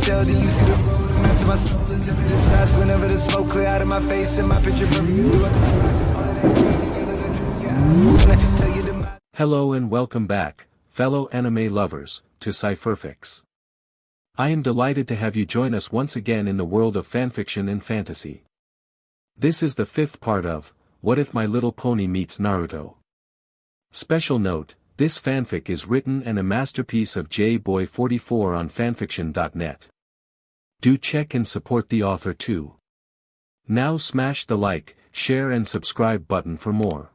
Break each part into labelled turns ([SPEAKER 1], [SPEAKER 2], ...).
[SPEAKER 1] tell, then you see the road. I'm out to my soul into the sides whenever the smoke clear out of my face and my picture perfect. Do it. All of that green together, the truth, yeah. Tell you the
[SPEAKER 2] Hello and welcome back, fellow anime lovers, to Cypherfics. I am delighted to have you join us once again in the world of fanfiction and fantasy. This is the fifth part of, What If My Little Pony Meets Naruto? Special note, this fanfic is written and a masterpiece of JBoy44 on fanfiction.net. Do check and support the author too. Now smash the like, share and subscribe button for more.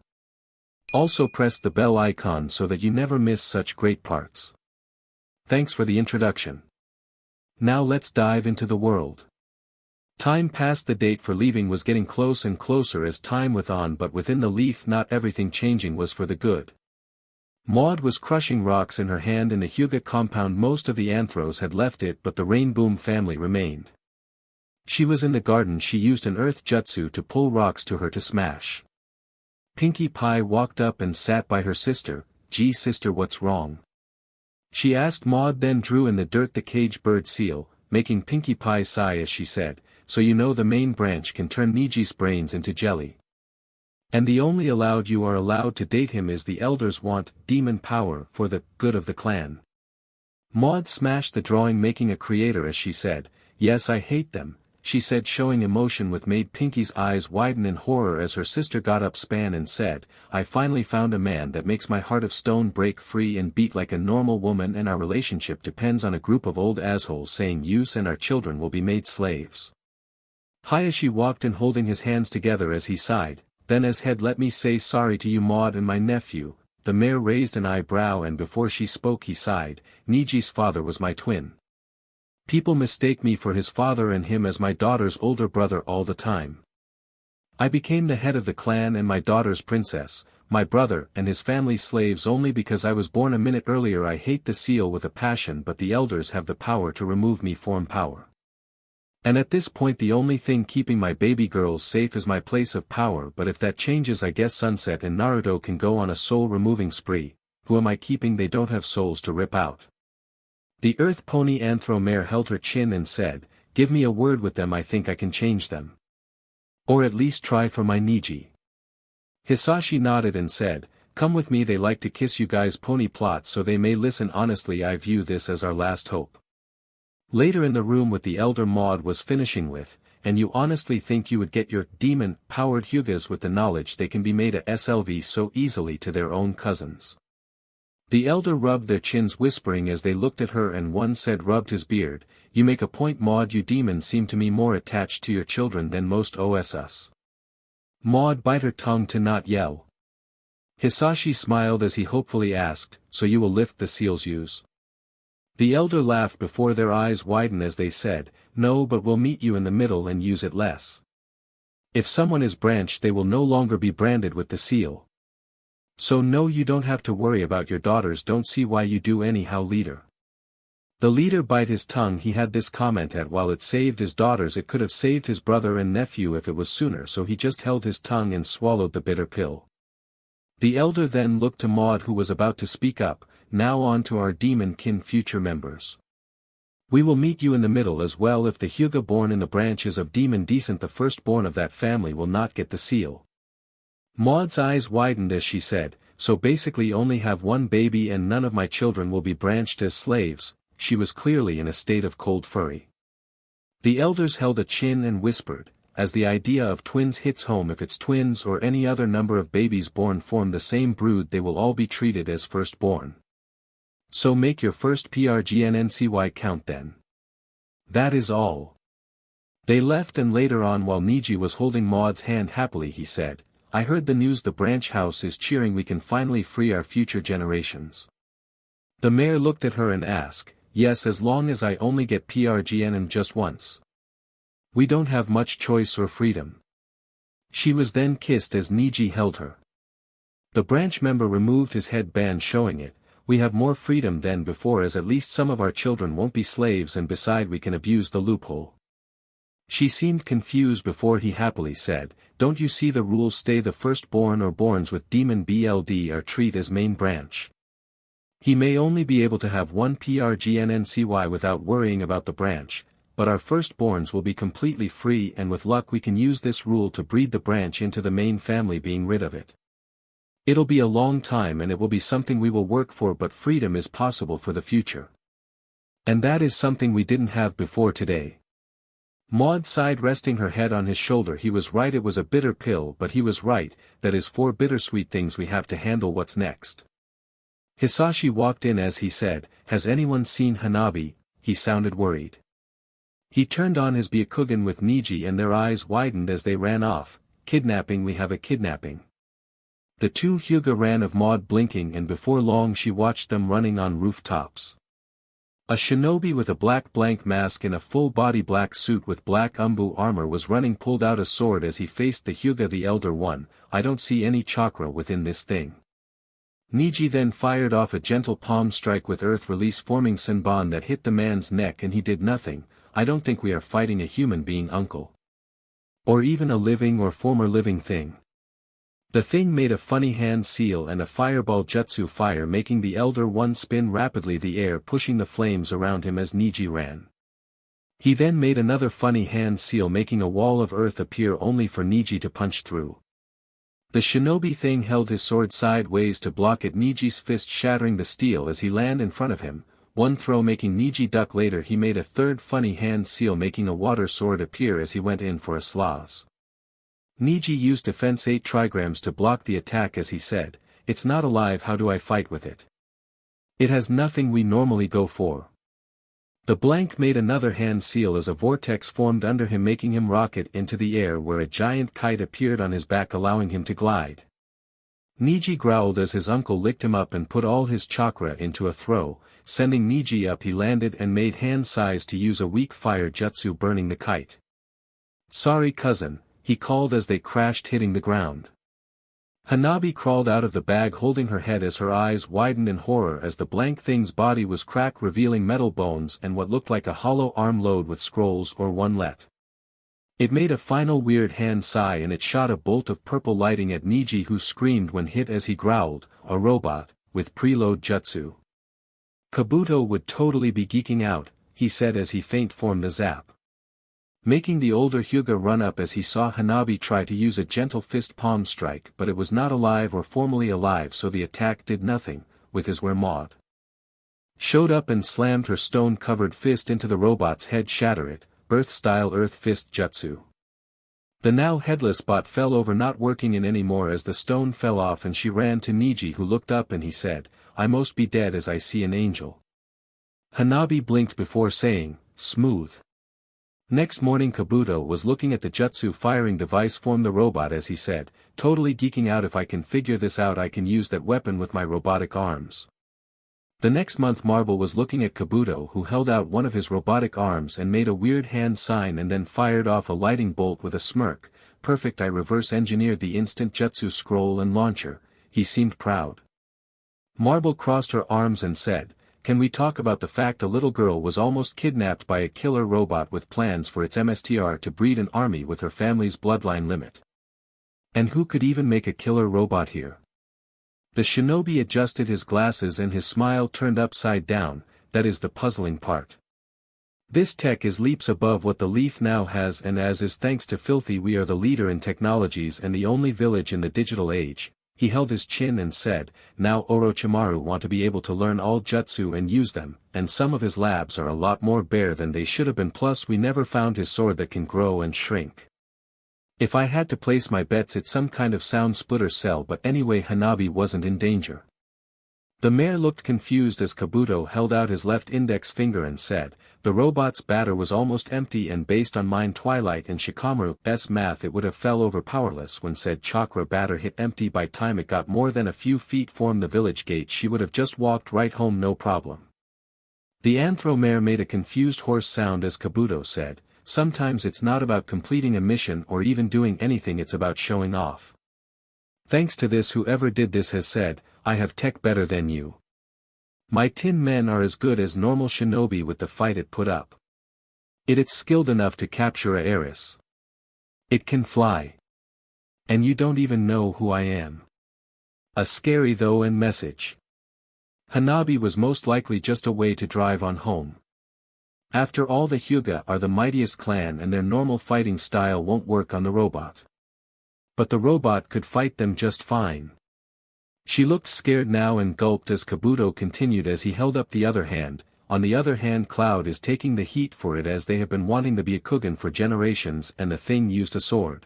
[SPEAKER 2] Also press the bell icon so that you never miss such great parts. Thanks for the introduction. Now let's dive into the world. Time passed. The date for leaving was getting close and closer as time went on, but within the leaf not everything changing was for the good. Maud was crushing rocks in her hand in the Hyuga compound. Most of the Anthros had left it, but the Rainboom family remained. She was in the garden. She used an earth jutsu to pull rocks to her to smash. Pinkie Pie walked up and sat by her sister. "Gee sister, what's wrong?" she asked. Maud then drew in the dirt the cage bird seal, making Pinkie Pie sigh as she said, "So you know the main branch can turn Niji's brains into jelly. And the only you are allowed to date him is the elders want demon power for the good of the clan." Maud smashed the drawing, making a creator as she said, "Yes, I hate them," she said, showing emotion with made Pinkie's eyes widen in horror as her sister got up span and said, "I finally found a man that makes my heart of stone break free and beat like a normal woman, and our relationship depends on a group of old assholes saying use and our children will be made slaves." Hayashi walked in holding his hands together as he sighed, then as head, "Let me say sorry to you Maud and my nephew." The mayor raised an eyebrow and before she spoke he sighed, "Niji's father was my twin. People mistake me for his father and him as my daughter's older brother all the time. I became the head of the clan and my daughter's princess, my brother and his family's slaves only because I was born a minute earlier. I hate the seal with a passion, but the elders have the power to remove me from power. And at this point the only thing keeping my baby girls safe is my place of power, but if that changes I guess Sunset and Naruto can go on a soul-removing spree. Who am I keeping? They don't have souls to rip out." The Earth Pony Anthro mare held her chin and said, "Give me a word with them, I think I can change them. Or at least try for my Niji." Hisashi nodded and said, "Come with me, they like to kiss you guys. Pony plot so they may listen. Honestly I view this as our last hope." Later in the room with the elder, Maud was finishing with, "And you honestly think you would get your demon-powered Hyugas with the knowledge they can be made a SLV so easily to their own cousins?" The elder rubbed their chins whispering as they looked at her, and one said rubbed his beard, "You make a point Maud, you demons seem to me more attached to your children than most OSS." Maud bit her tongue to not yell. Hisashi smiled as he hopefully asked, "So you will lift the seal's use?" The elder laughed before their eyes widened as they said, "No, but we'll meet you in the middle and use it less. If someone is branched they will no longer be branded with the seal. So no, you don't have to worry about your daughters. Don't see why you do anyhow, leader." The leader bit his tongue. He had this comment at while it saved his daughters it could have saved his brother and nephew if it was sooner, so he just held his tongue and swallowed the bitter pill. The elder then looked to Maud who was about to speak up, "Now on to our demon kin future members. We will meet you in the middle as well. If the Hyuga born in the branches of demon descent, the firstborn of that family will not get the seal." Maud's eyes widened as she said, "So basically only have one baby and none of my children will be branched as slaves." She was clearly in a state of cold fury. The elders held a chin and whispered, "As the idea of twins hits home, if it's twins or any other number of babies born form the same brood they will all be treated as firstborn. So make your first PRGNNCY count then. That is all." They left, and later on while Niji was holding Maud's hand happily he said, "I heard the news the branch house is cheering. We can finally free our future generations." The mayor looked at her and asked, "Yes, as long as I only get PRGNN just once. We don't have much choice or freedom." She was then kissed as Niji held her. The branch member removed his headband showing it, "We have more freedom than before, as at least some of our children won't be slaves, and beside we can abuse the loophole." She seemed confused before he happily said, "Don't you see the rules stay? The firstborn or borns with demon BLD are treated as main branch. He may only be able to have one PRGNNCY without worrying about the branch, but our firstborns will be completely free, and with luck we can use this rule to breed the branch into the main family, being rid of it. It'll be a long time and it will be something we will work for, but freedom is possible for the future. And that is something we didn't have before today. Maud sighed, resting her head on his shoulder. He was right, it was a bitter pill, but he was right, that is 4 bittersweet things we have to handle. What's next? Hisashi walked in as he said, "Has anyone seen Hanabi?" He sounded worried. He turned on his Byakugan with Niji and their eyes widened as they ran off. "Kidnapping, we have a kidnapping." The two Hyuga ran of Maud, blinking, and before long she watched them running on rooftops. A shinobi with a black blank mask and a full-body black suit with black umbu armor was running, pulled out a sword as he faced the Hyuga. "The Elder One, I don't see any chakra within this thing." Niji then fired off a gentle palm strike with earth release forming Senbon that hit the man's neck, and he did nothing. "I don't think we are fighting a human being, uncle. Or even a living or former living thing." The thing made a funny hand seal and a fireball jutsu fire, making the Elder One spin rapidly the air, pushing the flames around him as Niji ran. He then made another funny hand seal, making a wall of earth appear only for Niji to punch through. The shinobi thing held his sword sideways to block it, Niji's fist shattering the steel as he landed in front of him, one throw making Niji duck. Later he made a third funny hand seal, making a water sword appear as he went in for a sloz. Niji used defense 8 trigrams to block the attack as he said, "It's not alive, how do I fight with it? It has nothing we normally go for." The blank made another hand seal as a vortex formed under him, making him rocket into the air, where a giant kite appeared on his back, allowing him to glide. Niji growled as his uncle licked him up and put all his chakra into a throw, sending Niji up. He landed and made hand size to use a weak fire jutsu, burning the kite. "Sorry cousin," he called as they crashed, hitting the ground. Hanabi crawled out of the bag holding her head as her eyes widened in horror as the blank thing's body was cracked, revealing metal bones and what looked like a hollow arm load with scrolls or one-let. It made a final weird hand sigh and it shot a bolt of purple lighting at Niji, who screamed when hit as he growled, "A robot, with preload jutsu. Kabuto would totally be geeking out," he said as he faint formed the zap. Making the older Hyuga run up as he saw Hanabi try to use a gentle fist palm strike, but it was not alive or formally alive, so the attack did nothing, with his where Maud showed up and slammed her stone-covered fist into the robot's head, shatter it, Earth-style Earth Fist Jutsu. The now headless bot fell over, not working in anymore as the stone fell off, and she ran to Niji, who looked up and he said, "I most be dead as I see an angel." Hanabi blinked before saying, "Smooth." Next morning Kabuto was looking at the jutsu firing device form the robot as he said, "Totally geeking out. If I can figure this out, I can use that weapon with my robotic arms." The next month Marble was looking at Kabuto, who held out one of his robotic arms and made a weird hand sign and then fired off a lighting bolt with a smirk. "Perfect, I reverse engineered the instant jutsu scroll and launcher." He seemed proud. Marble crossed her arms and said, "Can we talk about the fact a little girl was almost kidnapped by a killer robot with plans for its MSTR to breed an army with her family's bloodline limit? And who could even make a killer robot here?" The shinobi adjusted his glasses and his smile turned upside down. "That is the puzzling part. This tech is leaps above what the Leaf now has, and as is thanks to Filthy we are the leader in technologies and the only village in the digital age." He held his chin and said, "Now Orochimaru want to be able to learn all jutsu and use them, and some of his labs are a lot more bare than they should have been, plus we never found his sword that can grow and shrink. If I had to place my bets, it's some kind of sound splitter cell, but anyway Hanabi wasn't in danger." The mayor looked confused as Kabuto held out his left index finger and said, "The robot's batter was almost empty, and based on mine Twilight and Shikamaru's math it would have fell over powerless when said chakra batter hit empty. By time it got more than a few feet from the village gate she would have just walked right home no problem." The Anthromare made a confused hoarse sound as Kabuto said, "Sometimes it's not about completing a mission or even doing anything, it's about showing off. Thanks to this, whoever did this has said, I have tech better than you. My tin men are as good as normal shinobi with the fight it put up. It's skilled enough to capture a heiress. It can fly. And you don't even know who I am. A scary though and message. Hanabi was most likely just a way to drive on home. After all, the Hyuga are the mightiest clan and their normal fighting style won't work on the robot. But the robot could fight them just fine. She looked scared now and gulped as Kabuto continued as he held up the other hand. On the other hand, Cloud is taking the heat for it as they have been wanting the Byakugan for generations and the thing used a sword.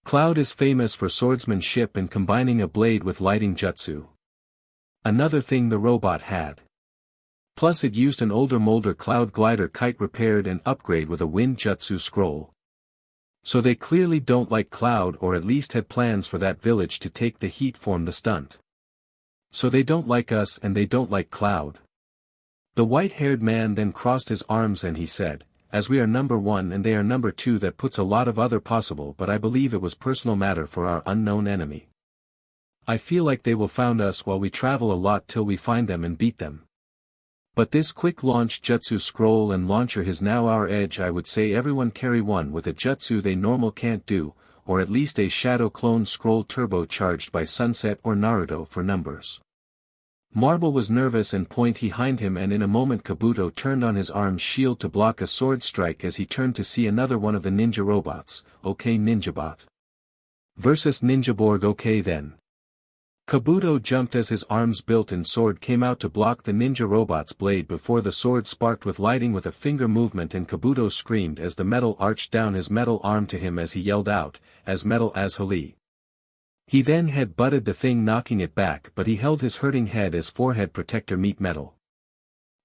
[SPEAKER 2] Cloud is famous for swordsmanship and combining a blade with lighting jutsu. Another thing the robot had. Plus it used an older molder Cloud glider kite repaired and upgrade with a wind jutsu scroll. So they clearly don't like Cloud, or at least had plans for that village to take the heat from the stunt. So they don't like us and they don't like Cloud. The white-haired man then crossed his arms and he said, as we are number one and they are number two, that puts a lot of other possible, but I believe it was personal matter for our unknown enemy. I feel like they will found us while we travel a lot till we find them and beat them. But this quick launch jutsu scroll and launcher is now our edge. I would say everyone carry one with a jutsu they normal can't do, or at least a shadow clone scroll turbo charged by Sunset or Naruto for numbers. Marble was nervous and point behind him, and in a moment Kabuto turned on his arm's shield to block a sword strike as he turned to see another one of the ninja robots. Okay, Ninjabot versus Ninjaborg. Okay then. Kabuto jumped as his arm's built-in sword came out to block the ninja robot's blade before the sword sparked with lighting with a finger movement, and Kabuto screamed as the metal arched down his metal arm to him as he yelled out, as metal as Holi. He then head-butted the thing, knocking it back, but he held his hurting head as forehead protector meet metal.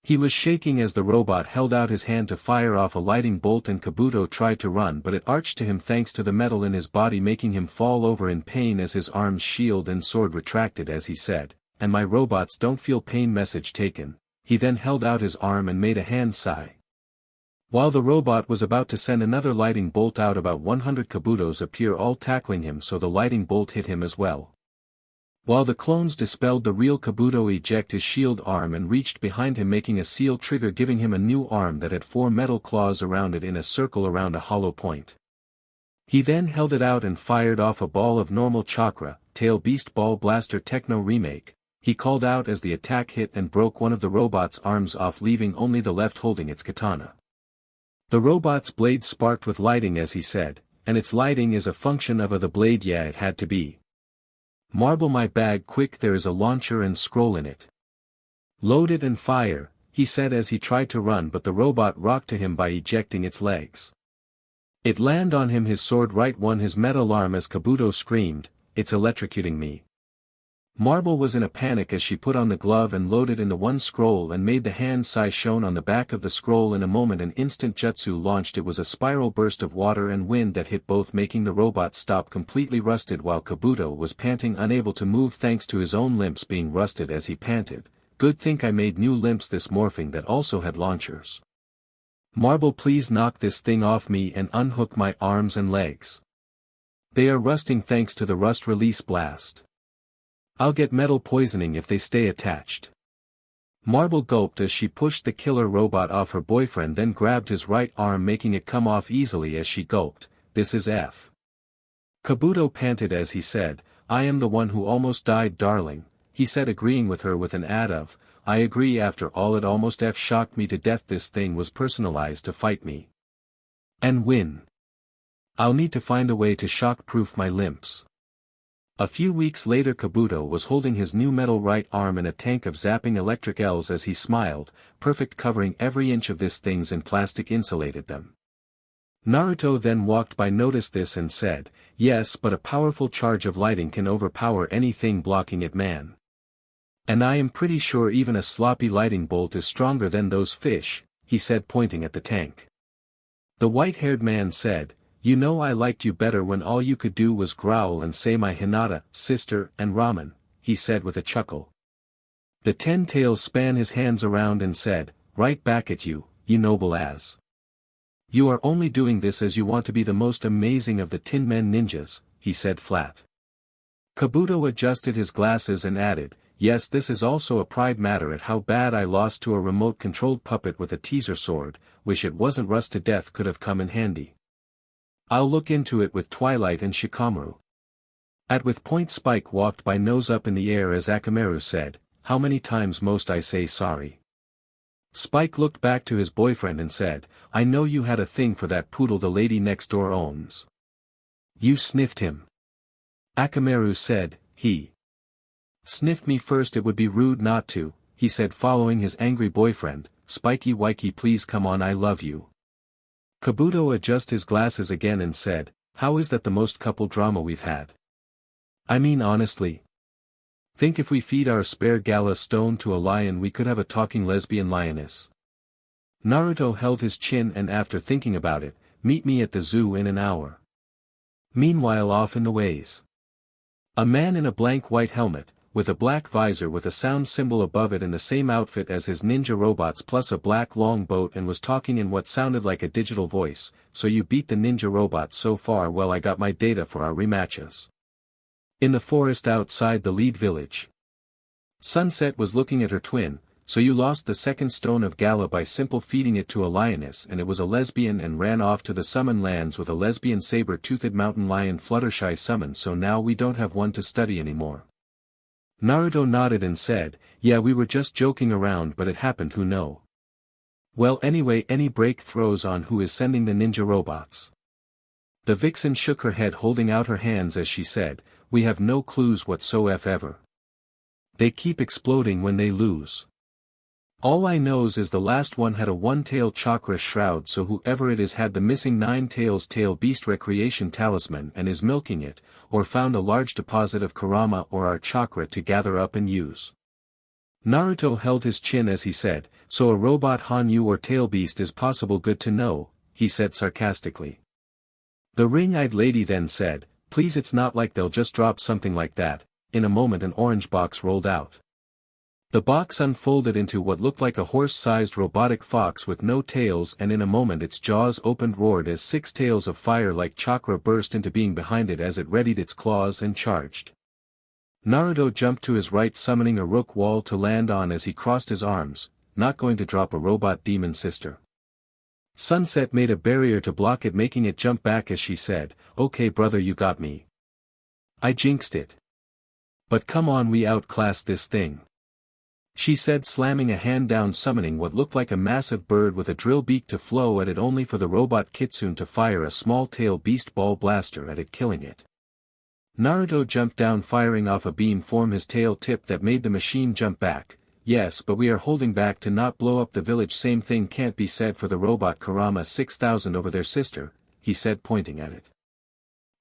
[SPEAKER 2] He was shaking as the robot held out his hand to fire off a lighting bolt, and Kabuto tried to run, but it arched to him thanks to the metal in his body, making him fall over in pain as his arm's shield and sword retracted as he said, "And my robots don't feel pain, message taken." He then held out his arm and made a hand sigh. While the robot was about to send another lighting bolt out, about 100 Kabutos appear, all tackling him, so the lighting bolt hit him as well. While the clones dispelled the real Kabuto, eject his shield arm and reached behind him, making a seal trigger, giving him a new arm that had 4 metal claws around it in a circle around a hollow point. He then held it out and fired off a ball of normal chakra, Tail Beast Ball Blaster Techno Remake. He called out as the attack hit and broke one of the robot's arms off, leaving only the left holding its katana. The robot's blade sparked with lighting as he said, and its lighting is a function of the blade. Yeah, it had to be. Marble my bag quick, there is a launcher and scroll in it. Load it and fire, he said as he tried to run, but the robot rocked to him by ejecting its legs. It landed on him, his sword right one, his metal arm, as Kabuto screamed, "It's electrocuting me." Marble was in a panic as she put on the glove and loaded in the one scroll and made the hand sign shown on the back of the scroll. In a moment an instant jutsu launched. It was a spiral burst of water and wind that hit both, making the robot stop completely rusted, while Kabuto was panting, unable to move thanks to his own limbs being rusted as he panted. Good think I made new limbs this morphing that also had launchers. Marble, please knock this thing off me and unhook my arms and legs. They are rusting thanks to the rust release blast. I'll get metal poisoning if they stay attached. Marble gulped as she pushed the killer robot off her boyfriend, then grabbed his right arm, making it come off easily as she gulped. This is F. Kabuto panted as he said, "I am the one who almost died, darling," he said, agreeing with her with an add of, "I agree, after all it almost F shocked me to death. This thing was personalized to fight me. And win. I'll need to find a way to shock-proof my limps." A few weeks later Kabuto was holding his new metal right arm in a tank of zapping electric L's as he smiled, perfect, covering every inch of this things in plastic, insulated them. Naruto then walked by, noticed this and said, "Yes, but a powerful charge of lighting can overpower anything blocking it, man. And I am pretty sure even a sloppy lighting bolt is stronger than those fish," he said, pointing at the tank. The white-haired man said, "You know, I liked you better when all you could do was growl and say my Hinata, sister, and ramen," he said with a chuckle. The 10 Tails span his hands around and said, "Right back at you, you noble ass. You are only doing this as you want to be the most amazing of the Tin Men ninjas," he said flat. Kabuto adjusted his glasses and added, "Yes, this is also a pride matter at how bad I lost to a remote-controlled puppet with a teaser sword. Wish it wasn't rust to death, could have come in handy. I'll look into it with Twilight and Shikamaru." At with point Spike walked by, nose up in the air as Akamaru said, how many times most I say sorry. Spike looked back to his boyfriend and said, I know you had a thing for that poodle the lady next door owns. You sniffed him. Akamaru said, he sniffed me first. It would be rude not to, he said following his angry boyfriend. Spiky Wikey, please come on, I love you. Kabuto adjusted his glasses again and said, how is that the most couple drama we've had? I mean honestly. Think if we feed our spare gala stone to a lion we could have a talking lesbian lioness. Naruto held his chin and after thinking about it, meet me at the zoo in an hour. Meanwhile off in the ways. A man in a blank white helmet, with a black visor with a sound symbol above it in the same outfit as his ninja robots plus a black long boat and was talking in what sounded like a digital voice, so you beat the ninja robots so far. Well, I got my data for our rematches. In the forest outside the lead village. Sunset was looking at her twin, so you lost the second stone of gala by simple feeding it to a lioness and it was a lesbian and ran off to the summon lands with a lesbian saber-toothed mountain lion Fluttershy summon, so now we don't have one to study anymore. Naruto nodded and said, yeah, we were just joking around but it happened, who know. Well anyway, any breakthroughs on who is sending the ninja robots? The vixen shook her head holding out her hands as she said, we have no clues whatsoever. They keep exploding when they lose. All I knows is the last one had a one-tailed chakra shroud, so whoever it is had the missing 9 tails tail beast recreation talisman and is milking it, or found a large deposit of Kurama or our chakra to gather up and use. Naruto held his chin as he said, so a robot Hanyu or tail beast is possible, good to know, he said sarcastically. The ring-eyed lady then said, please, it's not like they'll just drop something like that. In a moment an orange box rolled out. The box unfolded into what looked like a horse-sized robotic fox with no tails, and in a moment its jaws opened, roared as 6 tails of fire-like chakra burst into being behind it as it readied its claws and charged. Naruto jumped to his right, summoning a rook wall to land on as he crossed his arms, not going to drop a robot demon sister. Sunset made a barrier to block it, making it jump back as she said, okay brother, you got me. I jinxed it. But come on, we outclassed this thing. She said, slamming a hand down, summoning what looked like a massive bird with a drill beak to flow at it, only for the robot Kitsune to fire a small tail beast ball blaster at it, killing it. Naruto jumped down, firing off a beam from his tail tip that made the machine jump back. Yes, but we are holding back to not blow up the village. Same thing can't be said for the robot Kurama 6000 over their sister, he said, pointing at it.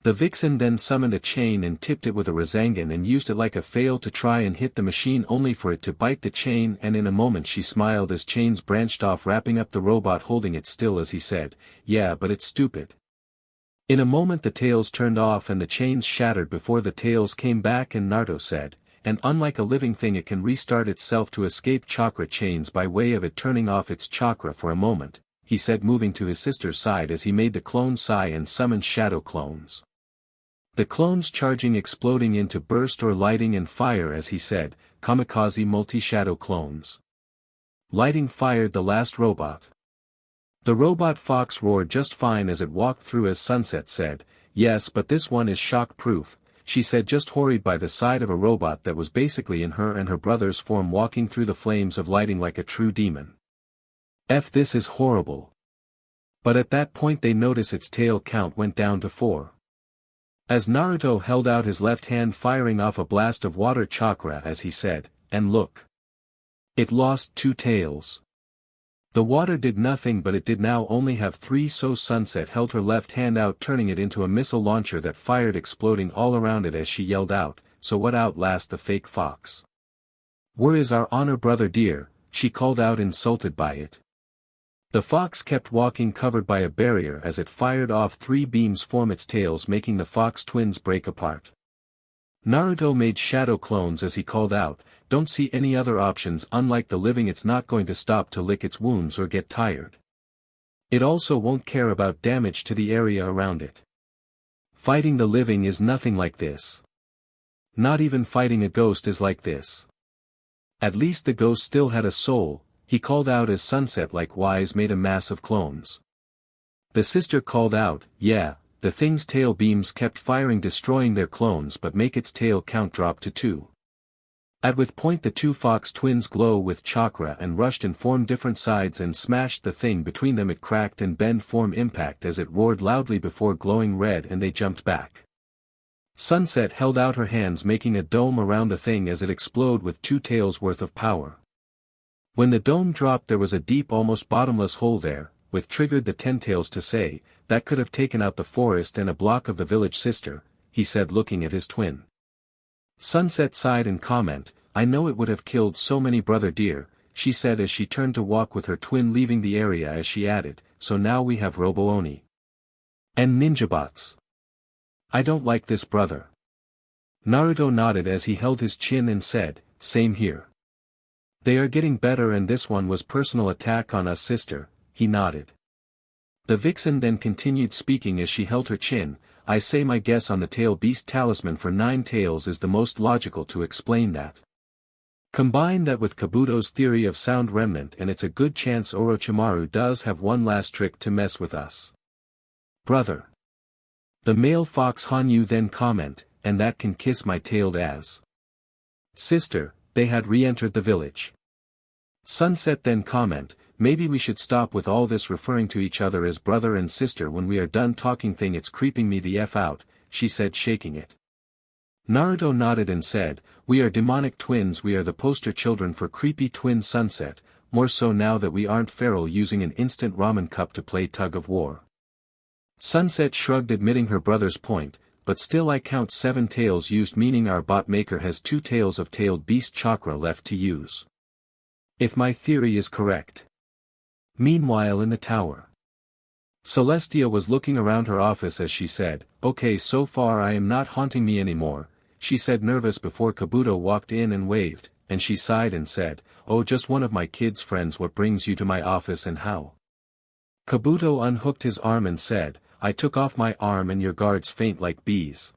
[SPEAKER 2] The vixen then summoned a chain and tipped it with a rasengan and used it like a flail to try and hit the machine, only for it to bite the chain, and in a moment she smiled as chains branched off, wrapping up the robot holding it still as he said, yeah, but it's stupid. In a moment the tails turned off and the chains shattered before the tails came back, and Naruto said, and unlike a living thing it can restart itself to escape chakra chains by way of it turning off its chakra for a moment, he said, moving to his sister's side as he made the clone sigh and summoned shadow clones. The clones charging, exploding into burst or lighting and fire as he said, kamikaze multi-shadow clones. Lighting fired the last robot. The robot fox roared just fine as it walked through as Sunset said, yes, but this one is shock-proof, she said, just horried by the side of a robot that was basically in her and her brother's form walking through the flames of lighting like a true demon. This is horrible. But at that point they notice its tail count went down to 4. As Naruto held out his left hand, firing off a blast of water chakra as he said, and look. It lost 2 tails. The water did nothing, but it did now only have 3, so Sunset held her left hand out, turning it into a missile launcher that fired, exploding all around it as she yelled out, so what, outlast the fake fox? Where is our honor, brother dear? She called out, insulted by it. The fox kept walking, covered by a barrier as it fired off 3 beams from its tails, making the fox twins break apart. Naruto made shadow clones as he called out, don't see any other options. Unlike the living, it's not going to stop to lick its wounds or get tired. It also won't care about damage to the area around it. Fighting the living is nothing like this. Not even fighting a ghost is like this. At least the ghost still had a soul, he called out as Sunset likewise made a mass of clones. The sister called out, yeah, the thing's tail beams kept firing, destroying their clones, but make its tail count drop to 2. At which point the two fox twins glow with chakra and rushed and formed different sides and smashed the thing between them. It cracked and bend form impact as it roared loudly before glowing red and they jumped back. Sunset held out her hands making a dome around the thing as it exploded with 2 tails worth of power. When the dome dropped there was a deep almost bottomless hole there, which triggered the 10 tails to say, that could have taken out the forest and a block of the village sister, he said looking at his twin. Sunset sighed and comment, I know it would have killed so many brother dear, she said as she turned to walk with her twin leaving the area as she added, so now we have Robo-Oni. And ninja bots. I don't like this brother. Naruto nodded as he held his chin and said, same here. They are getting better and this one was personal attack on us sister, he nodded. The vixen then continued speaking as she held her chin, I say my guess on the tail beast talisman for 9 tails is the most logical to explain that. Combine that with Kabuto's theory of sound remnant and it's a good chance Orochimaru does have one last trick to mess with us. Brother. The male fox Hanyu then comment, and that can kiss my tailed ass. Sister, they had re-entered the village. Sunset then comment, maybe we should stop with all this referring to each other as brother and sister when we are done talking thing it's creeping me the F out, she said shaking it. Naruto nodded and said, we are demonic twins we are the poster children for creepy twin Sunset, more so now that we aren't feral using an instant ramen cup to play tug of war. Sunset shrugged admitting her brother's point, but still I count 7 tails used meaning our bot maker has 2 tails of tailed beast chakra left to use. If my theory is correct. Meanwhile in the tower. Celestia was looking around her office as she said, okay so far I am not haunting me anymore, she said nervous before Kabuto walked in and waved, and she sighed and said, oh just one of my kids' friends what brings you to my office and how? Kabuto unhooked his arm and said, I took off my arm and your guards faint like bees.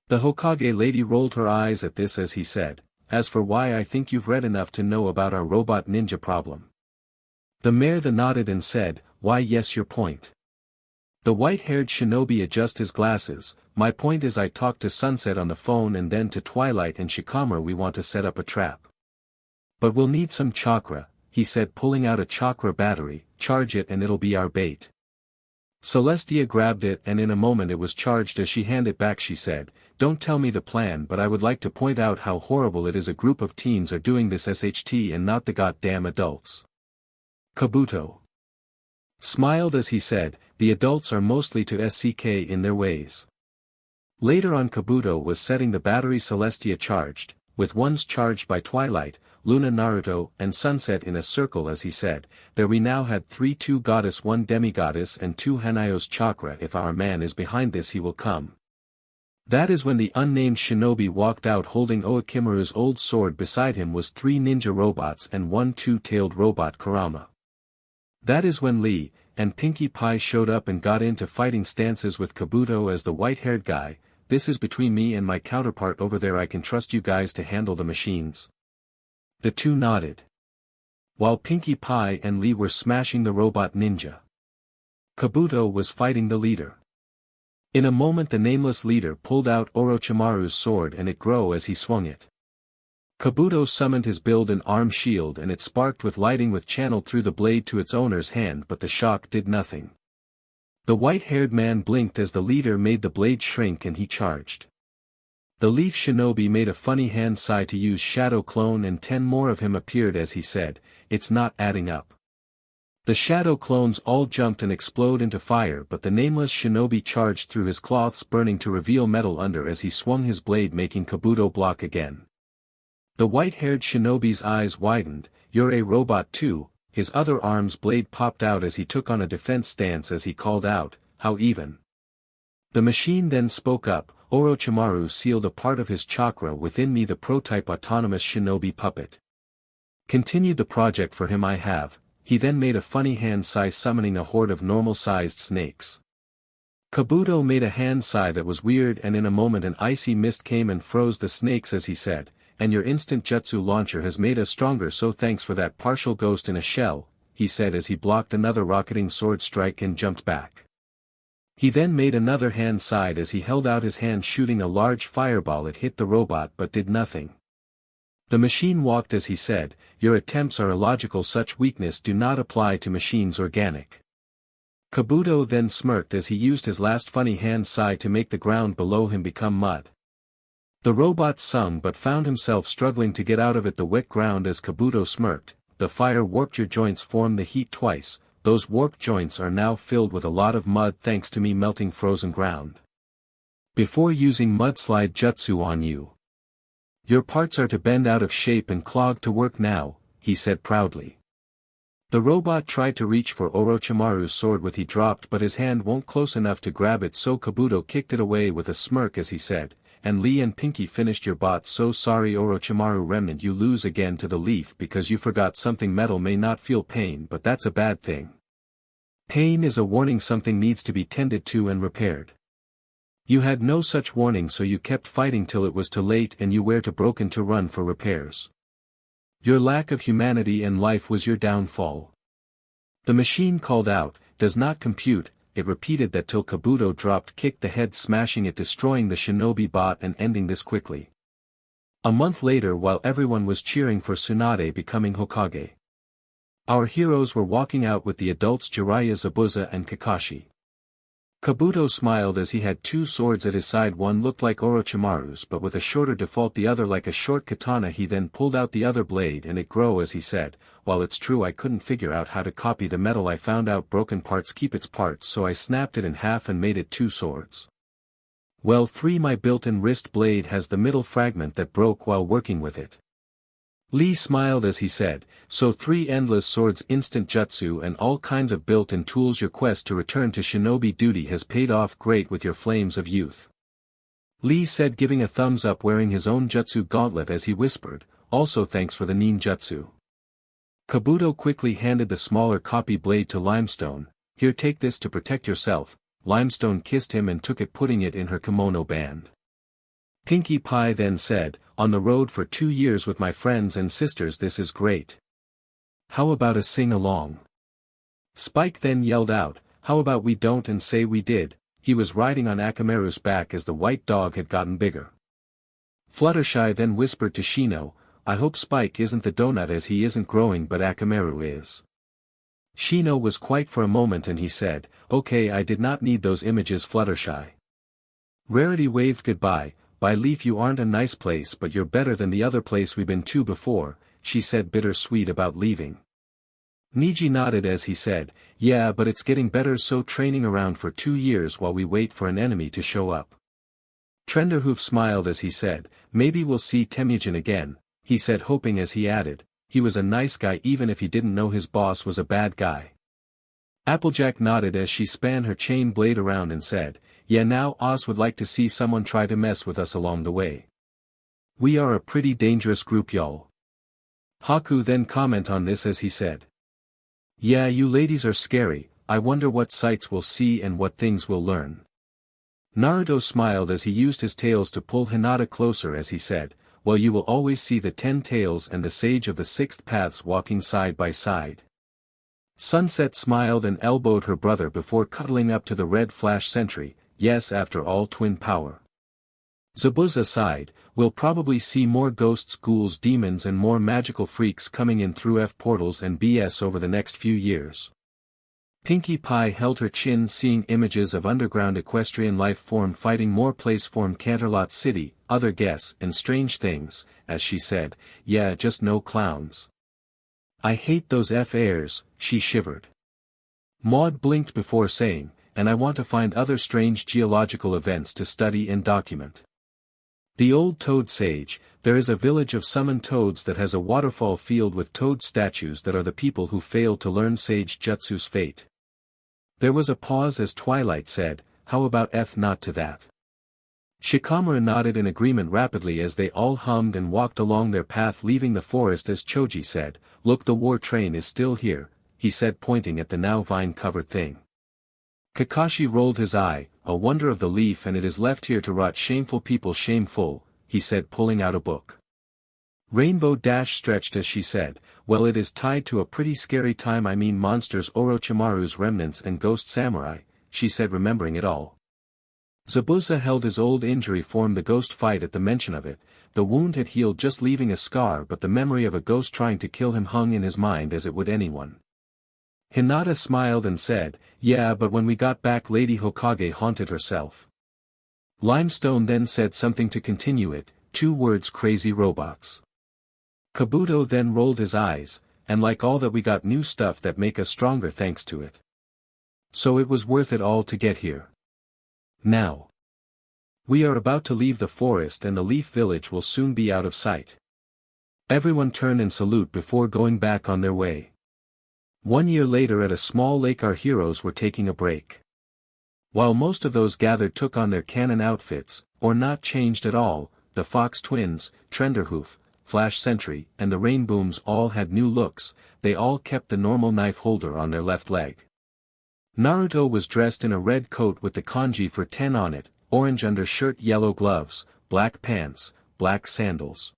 [SPEAKER 2] The Hokage lady rolled her eyes at this as he said, as for why I think you've read enough to know about our robot ninja problem. The mayor then nodded and said, why yes your point. The white-haired shinobi adjusted his glasses, my point is I talked to Sunset on the phone and then to Twilight and Shikamaru we want to set up a trap. But we'll need some chakra, he said pulling out a chakra battery, charge it and it'll be our bait. Celestia grabbed it and in a moment it was charged as she handed it back she said, don't tell me the plan but I would like to point out how horrible it is a group of teens are doing this SHT and not the goddamn adults. Kabuto smiled as he said, the adults are mostly to SCK in their ways. Later on Kabuto was setting the battery Celestia charged, with ones charged by Twilight, Luna Naruto and Sunset in a circle as he said, there we now had 3 2 goddess 1 demigoddess and 2 Hanayo's chakra if our man is behind this he will come. That is when the unnamed shinobi walked out holding Oikimaru's old sword beside him was 3 ninja robots and 1 2-tailed robot Kurama. That is when Lee and Pinkie Pie showed up and got into fighting stances with Kabuto as the white-haired guy, this is between me and my counterpart over there I can trust you guys to handle the machines. The two nodded. While Pinkie Pie and Lee were smashing the robot ninja. Kabuto was fighting the leader. In a moment the nameless leader pulled out Orochimaru's sword and it grew as he swung it. Kabuto summoned his build and arm shield and it sparked with lighting with channeled through the blade to its owner's hand but the shock did nothing. The white-haired man blinked as the leader made the blade shrink and he charged. The leaf shinobi made a funny hand sigh to use shadow clone and 10 more of him appeared as he said, it's not adding up. The shadow clones all jumped and exploded into fire but the nameless shinobi charged through his cloths burning to reveal metal under as he swung his blade making Kabuto block again. The white-haired shinobi's eyes widened, you're a robot too, his other arm's blade popped out as he took on a defense stance as he called out, how even. The machine then spoke up, Orochimaru sealed a part of his chakra within me the prototype autonomous shinobi puppet. Continued the project for him I have, he then made a funny hand sigh summoning a horde of normal-sized snakes. Kabuto made a hand sigh that was weird and in a moment an icy mist came and froze the snakes as he said, and your instant jutsu launcher has made us stronger so thanks for that partial ghost in a shell, he said as he blocked another rocketing sword strike and jumped back. He then made another hand sigh as he held out his hand shooting a large fireball it hit the robot but did nothing. The machine walked as he said, your attempts are illogical, such weakness do not apply to machines organic. Kabuto then smirked as he used his last funny hand sigh to make the ground below him become mud. The robot sung but found himself struggling to get out of it, the wet ground. As Kabuto smirked, the fire warped your joints, form the heat twice, those warped joints are now filled with a lot of mud thanks to me melting frozen ground. Before using mudslide jutsu on you. Your parts are to bend out of shape and clog to work now, he said proudly. The robot tried to reach for Orochimaru's sword with he dropped, but his hand won't close enough to grab it, so Kabuto kicked it away with a smirk as he said, and Lee and Pinkie finished your bots, so sorry Orochimaru remnant, you lose again to the leaf because you forgot something. Metal may not feel pain, but that's a bad thing. Pain is a warning something needs to be tended to and repaired. You had no such warning, so you kept fighting till it was too late and you were too broken to run for repairs. Your lack of humanity and life was your downfall. The machine called out, does not compute, it repeated that till Kabuto dropped, kicked the head, smashing it, destroying the shinobi bot and ending this quickly. A month later, while everyone was cheering for Tsunade becoming Hokage, our heroes were walking out with the adults Jiraiya, Zabuza and Kakashi. Kabuto smiled as he had two swords at his side, one looked like Orochimaru's but with a shorter default, the other like a short katana. He then pulled out the other blade and it grew as he said, while it's true I couldn't figure out how to copy the metal, I found out broken parts keep its parts, so I snapped it in half and made it two swords. Well, 3 my built-in wrist blade has the middle fragment that broke while working with it. Lee smiled as he said, so 3 endless swords, instant jutsu and all kinds of built-in tools. Your quest to return to shinobi duty has paid off great with your flames of youth. Lee said, giving a thumbs up, wearing his own jutsu gauntlet as he whispered, also thanks for the ninjutsu. Kabuto quickly handed the smaller copy blade to Limestone, here take this to protect yourself. Limestone kissed him and took it, putting it in her kimono band. Pinkie Pie then said, on the road for 2 years with my friends and sisters, this is great. How about a sing-along? Spike then yelled out, how about we don't and say we did. He was riding on Akamaru's back as the white dog had gotten bigger. Fluttershy then whispered to Shino, I hope Spike isn't the donut as he isn't growing but Akamaru is. Shino was quiet for a moment and he said, okay, I did not need those images, Fluttershy. Rarity waved goodbye. By Leaf, you aren't a nice place but you're better than the other place we've been to before, she said bittersweet about leaving. Niji nodded as he said, yeah, but it's getting better, so training around for 2 years while we wait for an enemy to show up. Trenderhoof smiled as he said, maybe we'll see Temujin again, he said, hoping as he added, he was a nice guy even if he didn't know his boss was a bad guy. Applejack nodded as she span her chain blade around and said, yeah, now Oz would like to see someone try to mess with us along the way. We are a pretty dangerous group, y'all. Haku then comment on this as he said, yeah, you ladies are scary, I wonder what sights we'll see and what things we'll learn. Naruto smiled as he used his tails to pull Hinata closer as he said, well, you will always see the 10 tails and the sage of the 6th paths walking side by side. Sunset smiled and elbowed her brother before cuddling up to the red flash sentry, yes, after all, twin power. Zabuza sighed, we'll probably see more ghosts, ghouls, demons and more magical freaks coming in through F portals and BS over the next few years. Pinkie Pie held her chin, seeing images of underground equestrian life form fighting more place form Canterlot City, other guests and strange things, as she said, yeah, just no clowns. I hate those F-airs, she shivered. Maud blinked before saying, and I want to find other strange geological events to study and document. The old toad sage, there is a village of summoned toads that has a waterfall field with toad statues that are the people who failed to learn sage jutsu's fate. There was a pause as Twilight said, how about F not to that? Shikamaru nodded in agreement rapidly as they all hummed and walked along their path leaving the forest as Choji said, look, the war train is still here, he said pointing at the now vine-covered thing. Kakashi rolled his eye, a wonder of the leaf, and it is left here to rot, shameful people, shameful, he said pulling out a book. Rainbow Dash stretched as she said, well, it is tied to a pretty scary time, I mean monsters, Orochimaru's remnants and ghost samurai, she said remembering it all. Zabuza held his old injury form, the ghost fight at the mention of it, the wound had healed, just leaving a scar, but the memory of a ghost trying to kill him hung in his mind as it would anyone. Hinata smiled and said, "Yeah, but when we got back Lady Hokage haunted herself." Limestone then said something to continue it, 2 words: crazy robots. Kabuto then rolled his eyes, and like all that, we got new stuff that make us stronger thanks to it. So it was worth it all to get here. Now. We are about to leave the forest and the Leaf Village will soon be out of sight. Everyone turn and salute before going back on their way. 1 year later at a small lake our heroes were taking a break. While most of those gathered took on their canon outfits, or not changed at all, the Fox Twins, Trenderhoof, Flash Sentry, and the Rainbooms all had new looks. They all kept the normal knife holder on their left leg. Naruto was dressed in a red coat with the kanji for 10 on it, orange undershirt, yellow gloves, black pants, black sandals.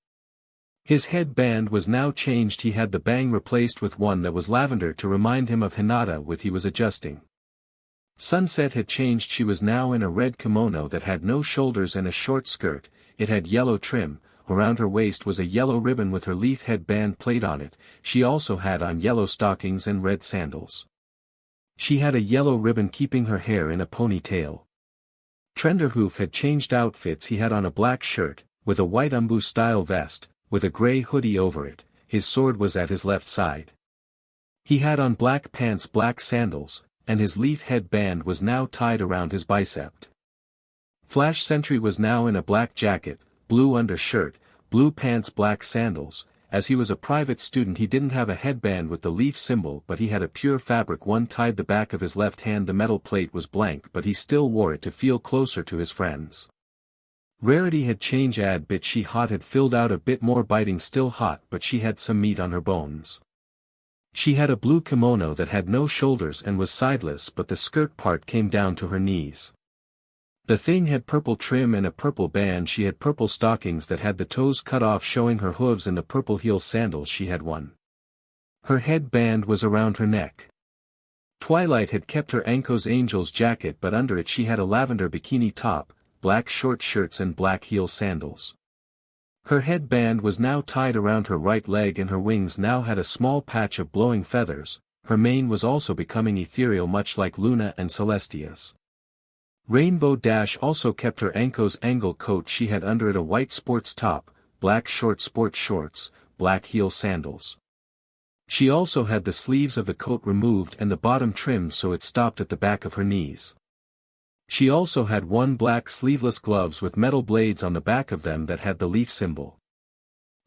[SPEAKER 2] His headband was now changed. He had the bang replaced with one that was lavender to remind him of Hinata with he was adjusting. Sunset had changed. She was now in a red kimono that had no shoulders and a short skirt. It had yellow trim. Around her waist was a yellow ribbon with her leaf headband plate on it. She also had on yellow stockings and red sandals. She had a yellow ribbon keeping her hair in a ponytail. Trenderhoof had changed outfits. He had on a black shirt, with a white umbu-style vest, with a grey hoodie over it. His sword was at his left side. He had on black pants, black sandals, and his leaf headband was now tied around his bicep. Flash Sentry was now in a black jacket, blue undershirt, blue pants, black sandals. As he was a private student he didn't have a headband with the leaf symbol, but he had a pure fabric one tied the back of his left hand. The metal plate was blank, but he still wore it to feel closer to his friends. Rarity had changed ad bit. She hot had filled out a bit more biting, still hot, but she had some meat on her bones. She had a blue kimono that had no shoulders and was sideless, but the skirt part came down to her knees. The thing had purple trim and a purple band. She had purple stockings that had the toes cut off showing her hooves, and the purple heel sandals she had one. Her headband was around her neck. Twilight had kept her Anko's Angel's jacket, but under it she had a lavender bikini top, black short shirts and black heel sandals. Her headband was now tied around her right leg, and her wings now had a small patch of blowing feathers. Her mane was also becoming ethereal, much like Luna and Celestia's. Rainbow Dash also kept her Anko's angle coat. She had under it a white sports top, black short sport shorts, black heel sandals. She also had the sleeves of the coat removed and the bottom trimmed so it stopped at the back of her knees. She also had one black sleeveless gloves with metal blades on the back of them that had the leaf symbol.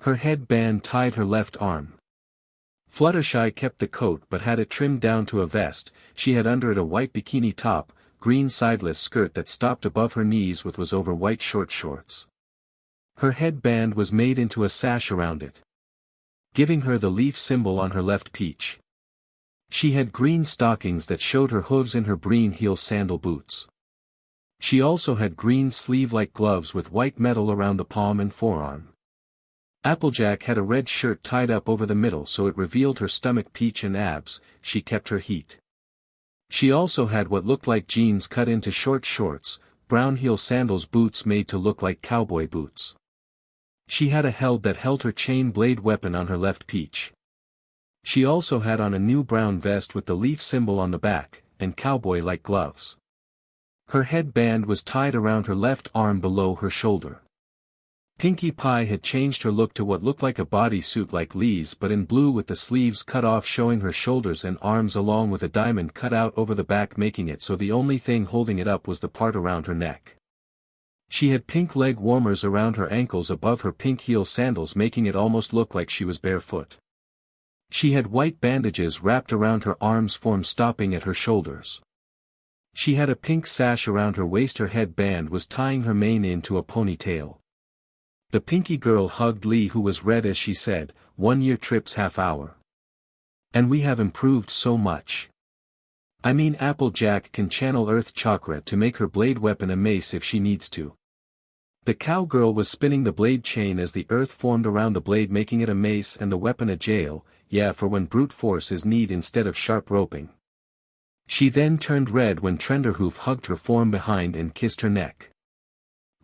[SPEAKER 2] Her headband tied her left arm. Fluttershy kept the coat but had it trimmed down to a vest. She had under it a white bikini top, green sideless skirt that stopped above her knees was over white short shorts. Her headband was made into a sash around it, giving her the leaf symbol on her left peach. She had green stockings that showed her hooves in her green heel sandal boots. She also had green sleeve-like gloves with white metal around the palm and forearm. Applejack had a red shirt tied up over the middle so it revealed her stomach, peach and abs. She kept her heat. She also had what looked like jeans cut into short shorts, brown heel sandals, boots made to look like cowboy boots. She had a held that held her chain blade weapon on her left peach. She also had on a new brown vest with the leaf symbol on the back, and cowboy-like gloves. Her headband was tied around her left arm below her shoulder. Pinkie Pie had changed her look to what looked like a bodysuit like Lee's but in blue with the sleeves cut off showing her shoulders and arms along with a diamond cut out over the back making it so the only thing holding it up was the part around her neck. She had pink leg warmers around her ankles above her pink heel sandals making it almost look like she was barefoot. She had white bandages wrapped around her arms stopping at her shoulders. She had a pink sash around her waist. Her headband was tying her mane into a ponytail. The Pinkie girl hugged Lee who was red as she said, 1 year trips half hour. And we have improved so much. I mean Applejack can channel Earth Chakra to make her blade weapon a mace if she needs to. The cowgirl was spinning the blade chain as the earth formed around the blade making it a mace and the weapon a jail, yeah for when brute force is need instead of sharp roping. She then turned red when Trenderhoof hugged her from behind and kissed her neck.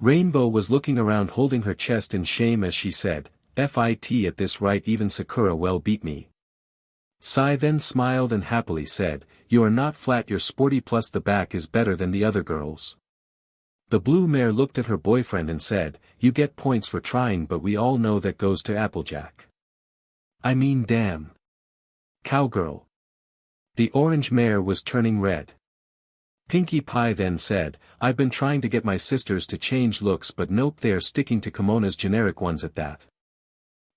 [SPEAKER 2] Rainbow was looking around holding her chest in shame as she said, "Fit at this right even Sakura well beat me." Sai then smiled and happily said, "You are not flat, you're sporty plus the back is better than the other girls." The blue mare looked at her boyfriend and said, "You get points for trying but we all know that goes to Applejack." "I mean damn. Cowgirl." The orange mare was turning red. Pinkie Pie then said, "I've been trying to get my sisters to change looks but nope, they are sticking to kimonos, generic ones at that.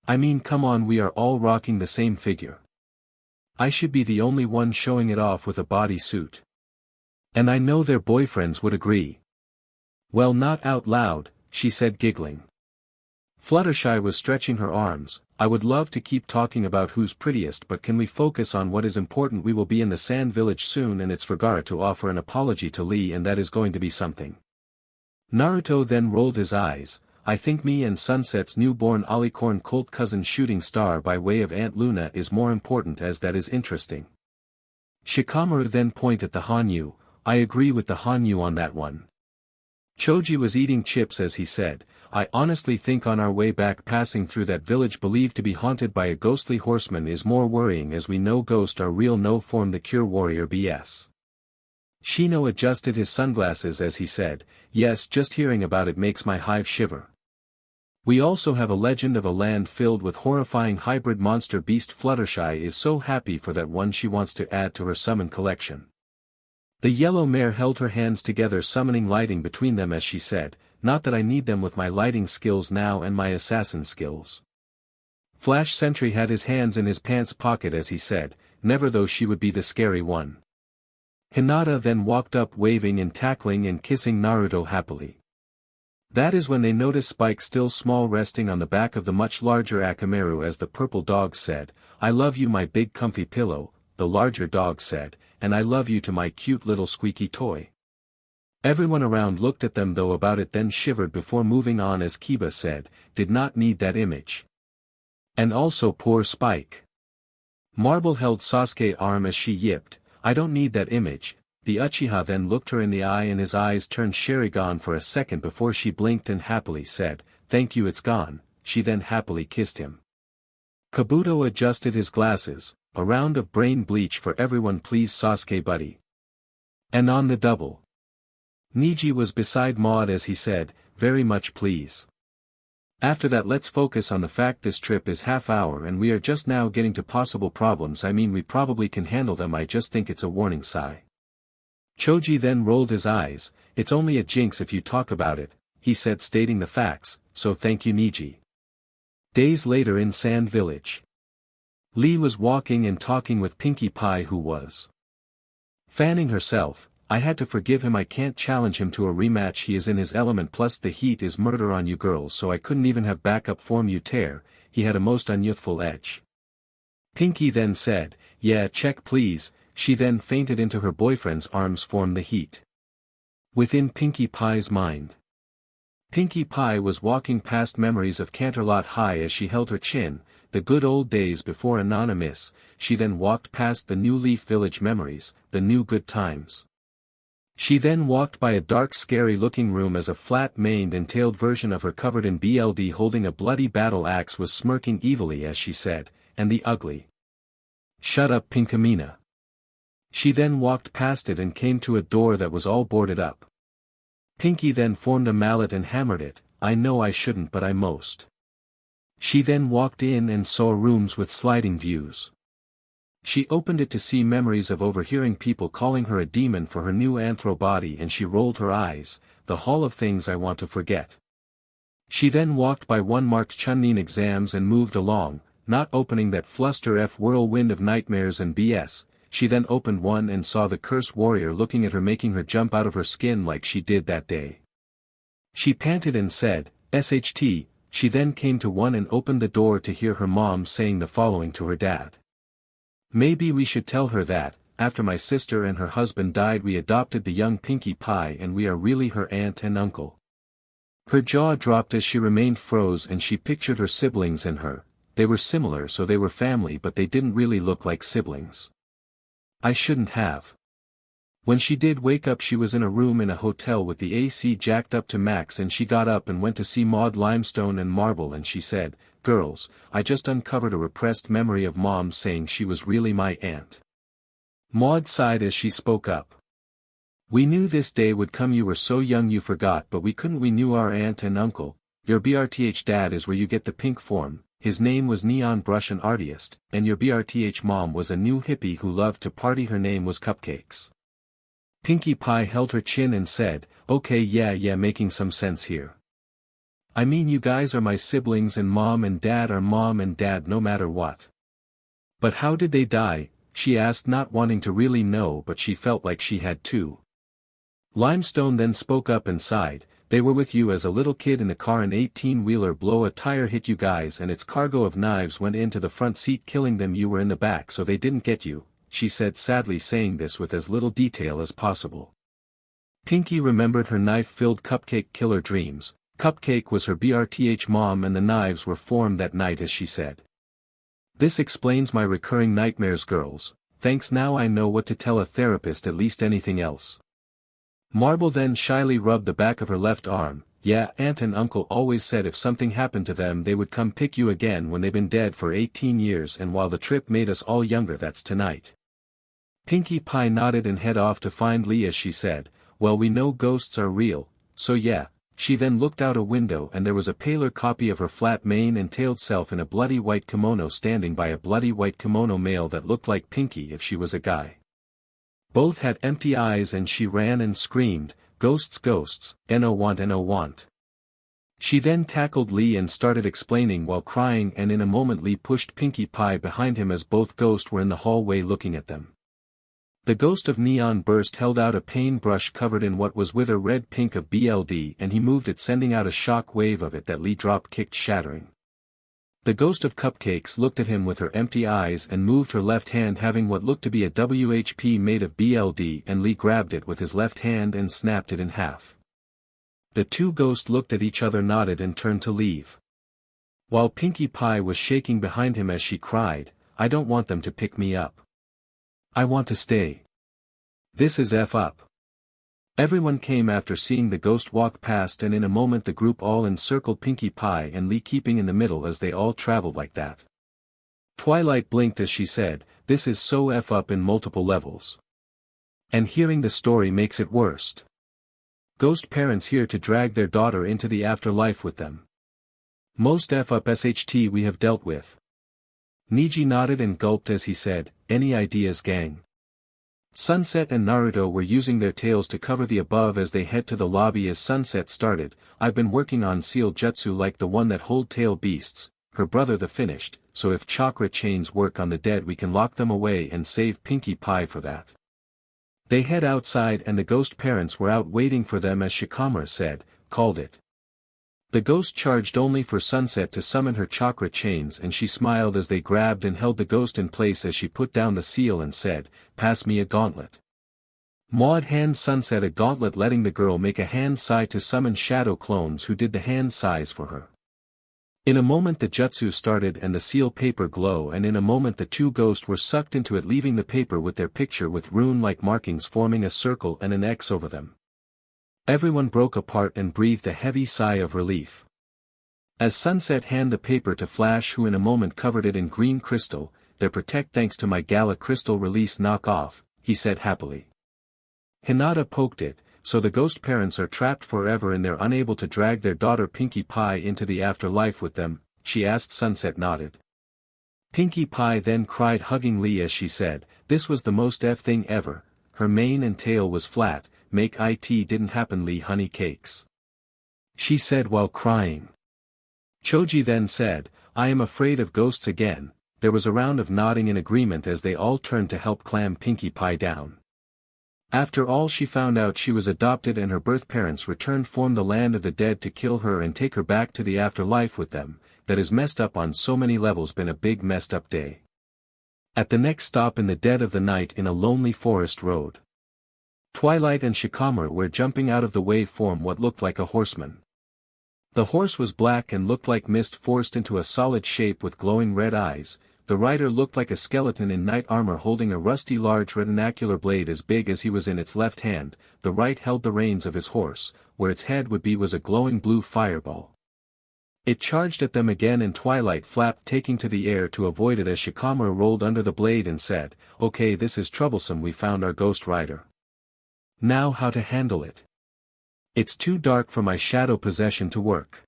[SPEAKER 2] I mean come on, we are all rocking the same figure. I should be the only one showing it off with a bodysuit." And I know their boyfriends would agree. "Well, not out loud," she said giggling. Fluttershy was stretching her arms. "I would love to keep talking about who's prettiest but can we focus on what is important? We will be in the Sand Village soon and it's for Gaara to offer an apology to Lee and that is going to be something." Naruto then rolled his eyes. "I think me and Sunset's newborn Alicorn Colt cousin shooting star by way of Aunt Luna is more important as that is interesting." Shikamaru then pointed at the Hanyu. "I agree with the Hanyu on that one." Choji was eating chips as he said, "I honestly think on our way back passing through that village believed to be haunted by a ghostly horseman is more worrying as we know ghosts are real, no form the cure warrior BS. Shino adjusted his sunglasses as he said, "Yes, just hearing about it makes my hive shiver." We also have a legend of a land filled with horrifying hybrid monster beast. Fluttershy is so happy for that one she wants to add to her summon collection. The yellow mare held her hands together summoning lighting between them as she said, "Not that I need them with my lighting skills now and my assassin skills." Flash Sentry had his hands in his pants pocket as he said, "Never, though she would be the scary one." Hinata then walked up waving and tackling and kissing Naruto happily. That is when they noticed Spike still small resting on the back of the much larger Akamaru as the purple dog said, "I love you my big comfy pillow," the larger dog said, "and I love you to my cute little squeaky toy." Everyone around looked at them though about it then shivered before moving on as Kiba said, "Did not need that image. And also poor Spike." Marble held Sasuke's arm as she yipped, "I don't need that image." The Uchiha then looked her in the eye and his eyes turned Sharingan for a second before she blinked and happily said, "Thank you, it's gone." She then happily kissed him. Kabuto adjusted his glasses. "A round of brain bleach for everyone please Sasuke buddy." And on the double. Niji was beside Maud as he said, "Very much please." After that let's focus on the fact this trip is half-hour and we are just now getting to possible problems. I mean we probably can handle them, I just think it's a warning sigh. Choji then rolled his eyes, "It's only a jinx if you talk about it," he said stating the facts, "so thank you Niji." Days later in Sand Village. Lee was walking and talking with Pinkie Pie who was fanning herself. "I had to forgive him, I can't challenge him to a rematch, he is in his element plus the heat is murder on you girls so I couldn't even have backup form you tear, he had a most unyouthful edge." Pinkie then said, "Yeah check please," she then fainted into her boyfriend's arms form the heat. Within Pinkie Pie's mind. Pinkie Pie was walking past memories of Canterlot High as she held her chin, the good old days before Anonymous. She then walked past the New Leaf Village memories, the new good times. She then walked by a dark scary looking room as a flat-maned and tailed version of her covered in BLD holding a bloody battle axe was smirking evilly as she said, "And the ugly. Shut up Pinkamena." She then walked past it and came to a door that was all boarded up. Pinkie then formed a mallet and hammered it, "I know I shouldn't but I most." She then walked in and saw rooms with sliding views. She opened it to see memories of overhearing people calling her a demon for her new anthro body and she rolled her eyes, "The hall of things I want to forget." She then walked by one marked Chunin exams and moved along, not opening that fluster F whirlwind of nightmares and BS. She then opened one and saw the curse warrior looking at her making her jump out of her skin like she did that day. She panted and said, "SHT," she then came to one and opened the door to hear her mom saying the following to her dad. "Maybe we should tell her that, after my sister and her husband died we adopted the young Pinkie Pie and we are really her aunt and uncle." Her jaw dropped as she remained froze and she pictured her siblings and her. They were similar so they were family but they didn't really look like siblings. "I shouldn't have When she did wake up she was in a room in a hotel with the AC jacked up to max, and she got up and went to see Maud Limestone and Marble, and she said, "Girls, I just uncovered a repressed memory of Mom saying she was really my aunt." Maud sighed as she spoke up. "We knew this day would come. You were so young you forgot, but we couldn't. We knew our aunt and uncle. Your BRTH dad is where you get the pink form. His name was Neon Brush, an artist, and your BRTH mom was a new hippie who loved to party. Her name was Cupcakes." Pinkie Pie held her chin and said, "Okay, yeah, making some sense here. I mean, you guys are my siblings and mom and dad are mom and dad no matter what." "But how did they die?" she asked, not wanting to really know, but she felt like she had to. Limestone then spoke up and sighed, "They were with you as a little kid in a car. An 18-wheeler blow a tire hit you guys and its cargo of knives went into the front seat killing them. You were in the back so they didn't get you," she said sadly, saying this with as little detail as possible. Pinkie remembered her knife-filled cupcake killer dreams. Cupcake was her BRTH mom and the knives were formed that night, as she said. "This explains my recurring nightmares, girls. Thanks, now I know what to tell a therapist, at least. Anything else?" Marble then shyly rubbed the back of her left arm. "Yeah, Aunt and Uncle always said if something happened to them they would come pick you again when they've been dead for 18 years, and while the trip made us all younger, that's tonight." Pinkie Pie nodded and head off to find Lee as she said, "Well, we know ghosts are real, so yeah." She then looked out a window and there was a paler copy of her flat mane and tailed self in a bloody white kimono standing by a bloody white kimono male that looked like Pinkie if she was a guy. Both had empty eyes and she ran and screamed, "Ghosts, ghosts, no want." She then tackled Lee and started explaining while crying, and in a moment Lee pushed Pinkie Pie behind him as both ghosts were in the hallway looking at them. The ghost of Neon Burst held out a paintbrush covered in what was with a red pink of BLD, and he moved it, sending out a shock wave of it that Lee drop-kicked, shattering. The ghost of Cupcakes looked at him with her empty eyes and moved her left hand, having what looked to be a WHP made of BLD, and Lee grabbed it with his left hand and snapped it in half. The two ghosts looked at each other, nodded and turned to leave. While Pinkie Pie was shaking behind him as she cried, "I don't want them to pick me up. I want to stay. This is F up." Everyone came after seeing the ghost walk past, and in a moment the group all encircled Pinkie Pie and Lee, keeping in the middle as they all traveled like that. Twilight blinked as she said, "This is so F up in multiple levels. And hearing the story makes it worst. Ghost parents here to drag their daughter into the afterlife with them. Most F up SHT we have dealt with." Niji nodded and gulped as he said, "Any ideas, gang?" Sunset and Naruto were using their tails to cover the above as they head to the lobby. As Sunset started, "I've been working on seal jutsu like the one that hold tail beasts, her brother the finished, so if chakra chains work on the dead we can lock them away and save Pinkie Pie for that." They head outside and the ghost parents were out waiting for them as Shikamaru said, "Called it." The ghost charged only for Sunset to summon her chakra chains, and she smiled as they grabbed and held the ghost in place as she put down the seal and said, "Pass me a gauntlet." Maud handed Sunset a gauntlet, letting the girl make a hand sigh to summon shadow clones who did the hand sighs for her. In a moment the jutsu started and the seal paper glow, and in a moment the two ghosts were sucked into it, leaving the paper with their picture with rune-like markings forming a circle and an X over them. Everyone broke apart and breathed a heavy sigh of relief. As Sunset handed the paper to Flash, who in a moment covered it in green crystal, "They're protect thanks to my Gala crystal release knockoff," he said happily. Hinata poked it, "So the ghost parents are trapped forever and they're unable to drag their daughter Pinkie Pie into the afterlife with them?" she asked. Sunset nodded. Pinkie Pie then cried, hugging Lee as she said, "This was the most F thing ever. Her mane and tail was flat, make it didn't happen, Lee honey cakes," she said while crying. Choji then said, "I am afraid of ghosts again." There was a round of nodding in agreement as they all turned to help clam Pinkie Pie down. After all, she found out she was adopted and her birth parents returned from the land of the dead to kill her and take her back to the afterlife with them. That is messed up on so many levels, been a big messed up day. At the next stop in the dead of the night in a lonely forest road, Twilight and Shikamaru were jumping out of the way from what looked like a horseman. The horse was black and looked like mist forced into a solid shape with glowing red eyes. the rider looked like a skeleton in knight armor holding a rusty large retinacular blade as big as he was in its left hand. The right held the reins of his horse, where its head would be was a glowing blue fireball. It charged at them again and Twilight flapped taking to the air to avoid it as Shikamaru rolled under the blade and said, "Okay, this is troublesome, we found our ghost rider. Now how to handle it? It's too dark for my shadow possession to work."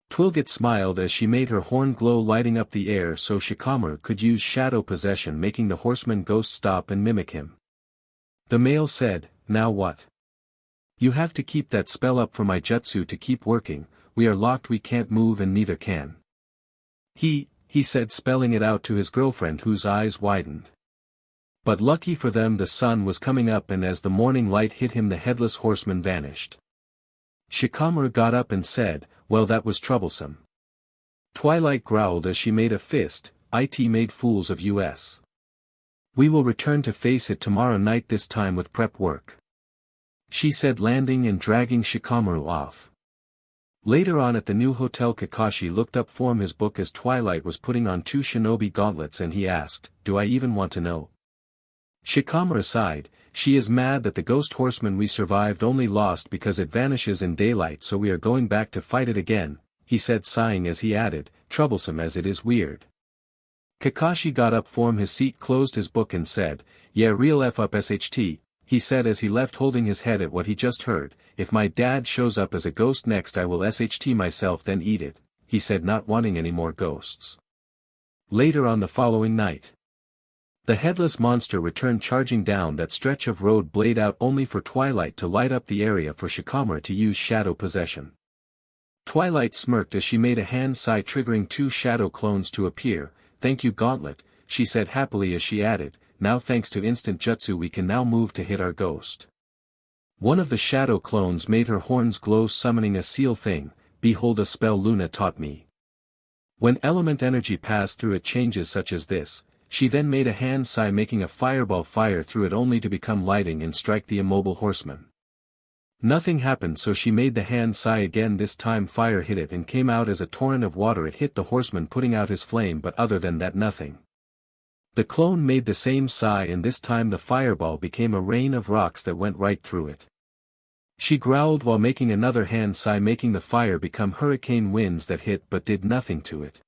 [SPEAKER 2] Twilget smiled as she made her horn glow lighting up the air so Shikamaru could use shadow possession making the horseman ghost stop and mimic him. The male said, "Now what? You have to keep that spell up for my jutsu to keep working, we are locked, we can't move and neither can he said spelling it out to his girlfriend whose eyes widened. But lucky for them the sun was coming up and as the morning light hit him the headless horseman vanished. Shikamaru got up and said, "Well, that was troublesome." Twilight growled as she made a fist, "It made fools of us. We will return to face it tomorrow night, this time with prep work," she said, landing and dragging Shikamaru off. Later on at the new hotel, Kakashi looked up from his book as Twilight was putting on 2 shinobi gauntlets and he asked, "Do I even want to know?" Shikamaru sighed. "She is mad that the ghost horseman we survived only lost because it vanishes in daylight, so we are going back to fight it again," he said sighing as he added, "Troublesome as it is, weird." Kakashi got up from his seat, closed his book and said, "Yeah, real F up SHT, he said as he left holding his head at what he just heard. "If my dad shows up as a ghost next I will SHT myself, then eat it," he said, not wanting any more ghosts. Later on the following night, the headless monster returned charging down that stretch of road, blade out only for Twilight to light up the area for Shikamaru to use shadow possession. Twilight smirked as she made a hand sigh triggering 2 shadow clones to appear. "Thank you, Gauntlet," she said happily as she added, "Now thanks to instant jutsu we can now move to hit our ghost." One of the shadow clones made her horns glow summoning a seal thing, "Behold a spell Luna taught me." When element energy passed through it changes such as this, she then made a hand sigh making a fireball fire through it only to become lighting and strike the immobile horseman. Nothing happened, so she made the hand sigh again, this time fire hit it and came out as a torrent of water. It hit the horseman putting out his flame, but other than that nothing. The clone made the same sigh and this time the fireball became a rain of rocks that went right through it. She growled while making another hand sigh making the fire become hurricane winds that hit but did nothing to it.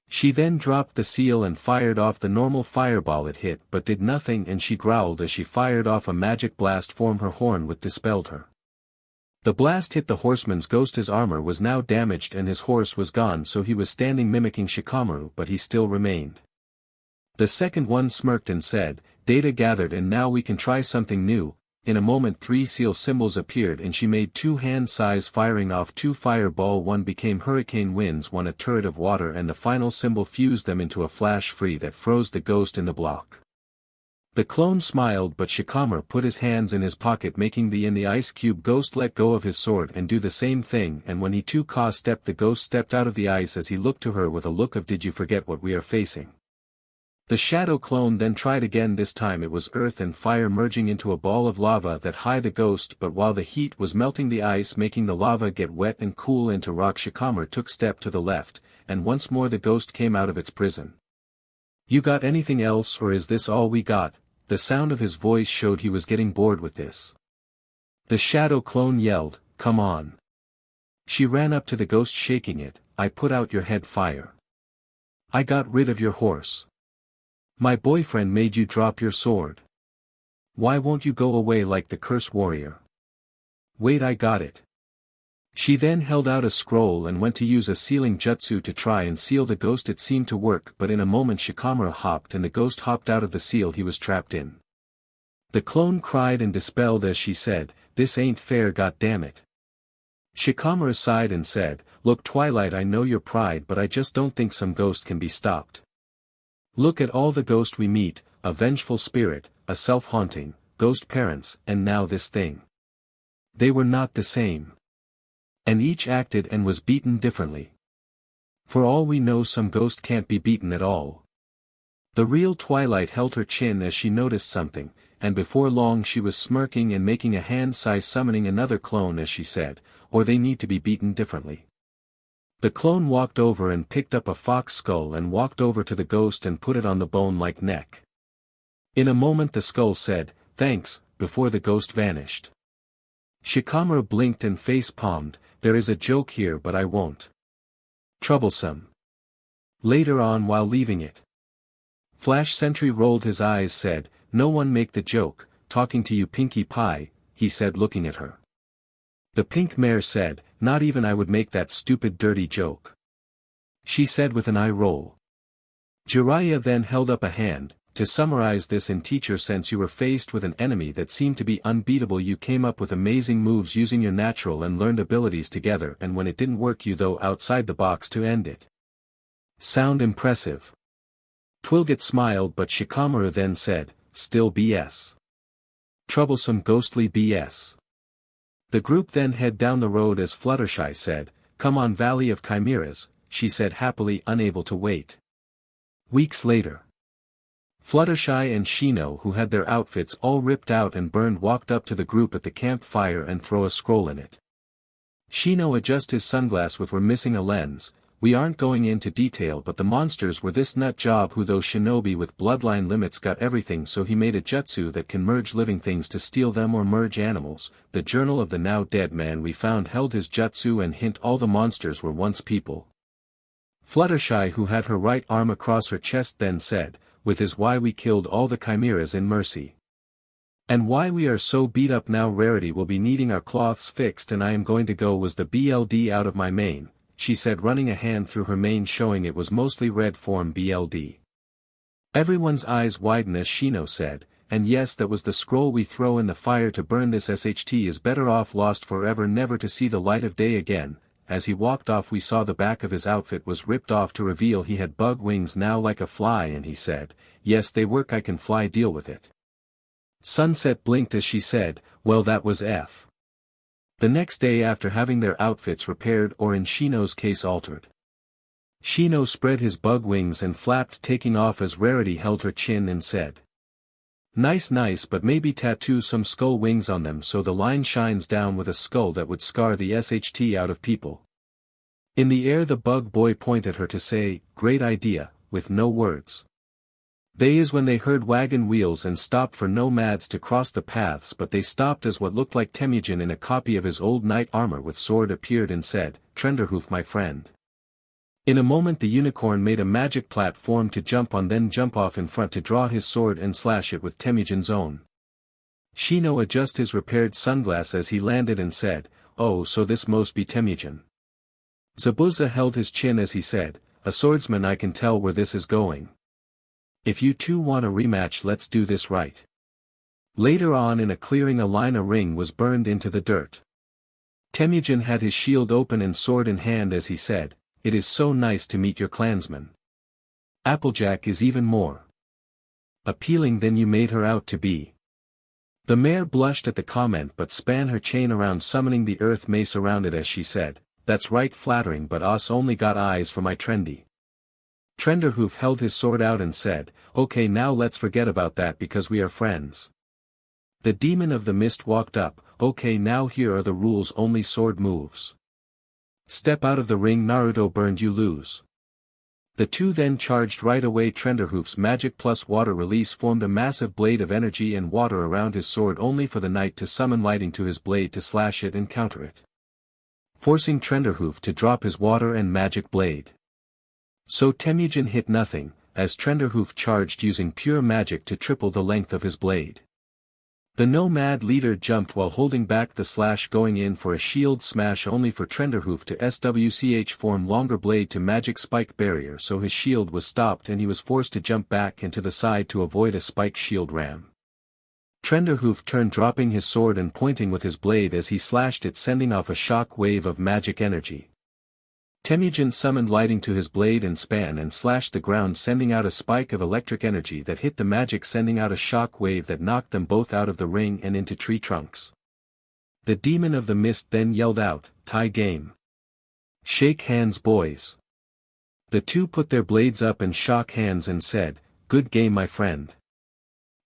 [SPEAKER 2] She then dropped the seal and fired off the normal fireball. It hit but did nothing and she growled as she fired off a magic blast from her horn which dispelled her. The blast hit the horseman's ghost. His armor was now damaged and his horse was gone, so he was standing mimicking Shikamaru, but he still remained. The second one smirked and said, "Data gathered and now we can try something new." In a moment 3 seal symbols appeared and she made 2 hand sighs firing off 2 fireball. One became hurricane winds, one a turret of water, and the final symbol fused them into a flash free that froze the ghost in the block. The clone smiled, but Shikamaru put his hands in his pocket making the in the ice cube ghost let go of his sword and do the same thing, and when he too stepped, the ghost stepped out of the ice as he looked to her with a look of "Did you forget what we are facing?" The shadow clone then tried again. This time it was earth and fire merging into a ball of lava that hid the ghost, but while the heat was melting the ice making the lava get wet and cool into rock, Shikamaru took step to the left, and once more the ghost came out of its prison. "You got anything else or is this all we got?" The sound of his voice showed he was getting bored with this. The shadow clone yelled, "Come on." She ran up to the ghost shaking it, "I put out your head fire. I got rid of your horse. My boyfriend made you drop your sword. Why won't you go away like the curse warrior? Wait, I got it." She then held out a scroll and went to use a sealing jutsu to try and seal the ghost. It seemed to work, but in a moment Shikamaru hopped and the ghost hopped out of the seal he was trapped in. The clone cried and dispelled as she said, "This ain't fair, goddammit." Shikamaru sighed and said, "Look Twilight, I know your pride, but I just don't think some ghost can be stopped. Look at all the ghosts we meet, a vengeful spirit, a self-haunting, ghost parents, and now this thing. They were not the same. And each acted and was beaten differently. For all we know some ghost can't be beaten at all." The real Twilight held her chin as she noticed something, and before long she was smirking and making a hand sigh summoning another clone as she said, "Or they need to be beaten differently." The clone walked over and picked up a fox skull and walked over to the ghost and put it on the bone-like neck. In a moment the skull said, "Thanks," before the ghost vanished. Shikamaru blinked and face-palmed, "There is a joke here but I won't." Troublesome. Later on while leaving it, Flash Sentry rolled his eyes said, "No one make the joke, talking to you Pinkie Pie," he said looking at her. The pink mare said, "Not even I would make that stupid dirty joke," she said with an eye roll. Jiraiya then held up a hand. To summarize this in teacher sense, you were faced with an enemy that seemed to be unbeatable. You came up with amazing moves using your natural and learned abilities together, and when it didn't work you though outside the box to end it. Sound impressive? Twilget smiled but Shikamaru then said, "Still BS. Troublesome ghostly BS." The group then head down the road as Fluttershy said, "Come on Valley of Chimeras," she said happily unable to wait. Weeks later, Fluttershy and Shino, who had their outfits all ripped out and burned, walked up to the group at the campfire and throw a scroll in it. Shino adjust his sunglass with "We're missing a lens. We aren't going into detail but the monsters were this nut job who though shinobi with bloodline limits got everything, so he made a jutsu that can merge living things to steal them or merge animals. The journal of the now dead man we found held his jutsu and hint all the monsters were once people." Fluttershy, who had her right arm across her chest, then said, "With is why we killed all the chimeras in mercy. And why we are so beat up now. Rarity will be needing our cloths fixed and I am going to go was the BLD out of my mane," she said running a hand through her mane showing it was mostly red form BLD. Everyone's eyes widened as Shino said, "And yes, that was the scroll we throw in the fire to burn. This SHT is better off lost forever, never to see the light of day again." As he walked off we saw the back of his outfit was ripped off to reveal he had bug wings now like a fly, and he said, "Yes they work, I can fly, deal with it." Sunset blinked as she said, "Well that was F." The next day after having their outfits repaired or in Shino's case altered, Shino spread his bug wings and flapped taking off as Rarity held her chin and said, "Nice nice, but maybe tattoo some skull wings on them so the line shines down with a skull that would scar the SHT out of people." In the air the bug boy pointed at her to say, "Great idea," with no words. They is when they heard wagon wheels and stopped for nomads to cross the paths, but they stopped as what looked like Temujin in a copy of his old knight armor with sword appeared and said, "Trenderhoof my friend." In a moment the unicorn made a magic platform to jump on, then jump off in front to draw his sword and slash it with Temujin's own. Shino adjust his repaired sunglass as he landed and said, "Oh, so this must be Temujin." Zabuza held his chin as he said, "A swordsman, I can tell where this is going. If you two want a rematch, let's do this right." Later on in a clearing a line, a ring was burned into the dirt. Temujin had his shield open and sword in hand as he said, "It is so nice to meet your clansman. Applejack is even more appealing than you made her out to be." The mare blushed at the comment but span her chain around, summoning the earth mace around it as she said, "That's right, flattering, but us only got eyes for my trendy." Trenderhoof held his sword out and said, "Okay, now let's forget about that because we are friends." The demon of the mist walked up, "Okay, now here are the rules, only sword moves. Step out of the ring, Naruto burned, you lose." The two then charged right away. Trenderhoof's magic plus water release formed a massive blade of energy and water around his sword, only for the knight to summon lighting to his blade to slash it and counter it, forcing Trenderhoof to drop his water and magic blade. So Temujin hit nothing, as Trenderhoof charged using pure magic to triple the length of his blade. The nomad leader jumped while holding back the slash, going in for a shield smash, only for Trenderhoof to SWCH form longer blade to magic spike barrier, so his shield was stopped and he was forced to jump back into the side to avoid a spike shield ram. Trenderhoof turned, dropping his sword and pointing with his blade as he slashed it, sending off a shock wave of magic energy. Temujin summoned lighting to his blade and span and slashed the ground, sending out a spike of electric energy that hit the magic, sending out a shock wave that knocked them both out of the ring and into tree trunks. The demon of the mist then yelled out, "Tie game. Shake hands, boys." The two put their blades up and shook hands and said, "Good game, my friend."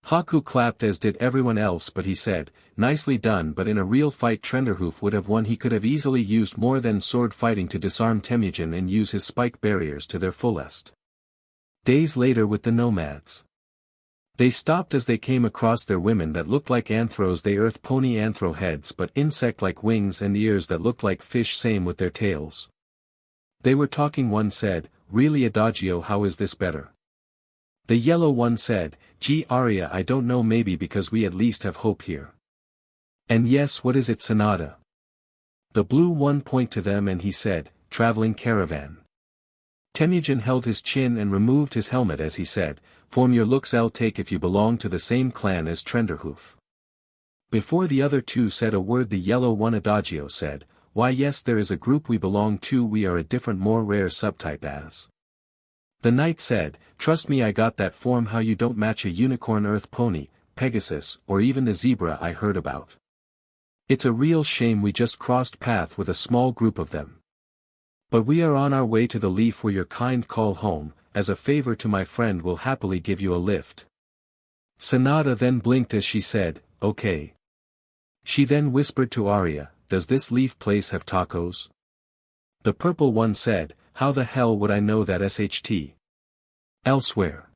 [SPEAKER 2] Haku clapped as did everyone else, but he said, nicely done, but in a real fight Trenderhoof would have won. He could have easily used more than sword fighting to disarm Temujin and use his spike barriers to their fullest. Days later with the nomads. They stopped as they came across their women that looked like anthros, they earth pony anthro heads but insect-like wings and ears that looked like fish, same with their tails. They were talking. One said, really Adagio, how is this better? The yellow one said, gee Arya, I don't know, maybe because we at least have hope here. And yes, what is it Sonata? The blue one pointed to them and he said, traveling caravan. Temujin held his chin and removed his helmet as he said, form your looks, I'll take if you belong to the same clan as Trenderhoof. Before the other two said a word, the yellow one Adagio said, why yes, there is a group we belong to, we are a different more rare subtype as. The knight said, trust me, I got that form, how you don't match a unicorn, earth pony, Pegasus, or even the zebra I heard about. It's a real shame we just crossed path with a small group of them. But we are on our way to the leaf where your kind call home, as a favor to my friend will happily give you a lift. Sonata then blinked as she said, okay. She then whispered to Arya, does this leaf place have tacos? The purple one said, how the hell would I know that SHT? Elsewhere.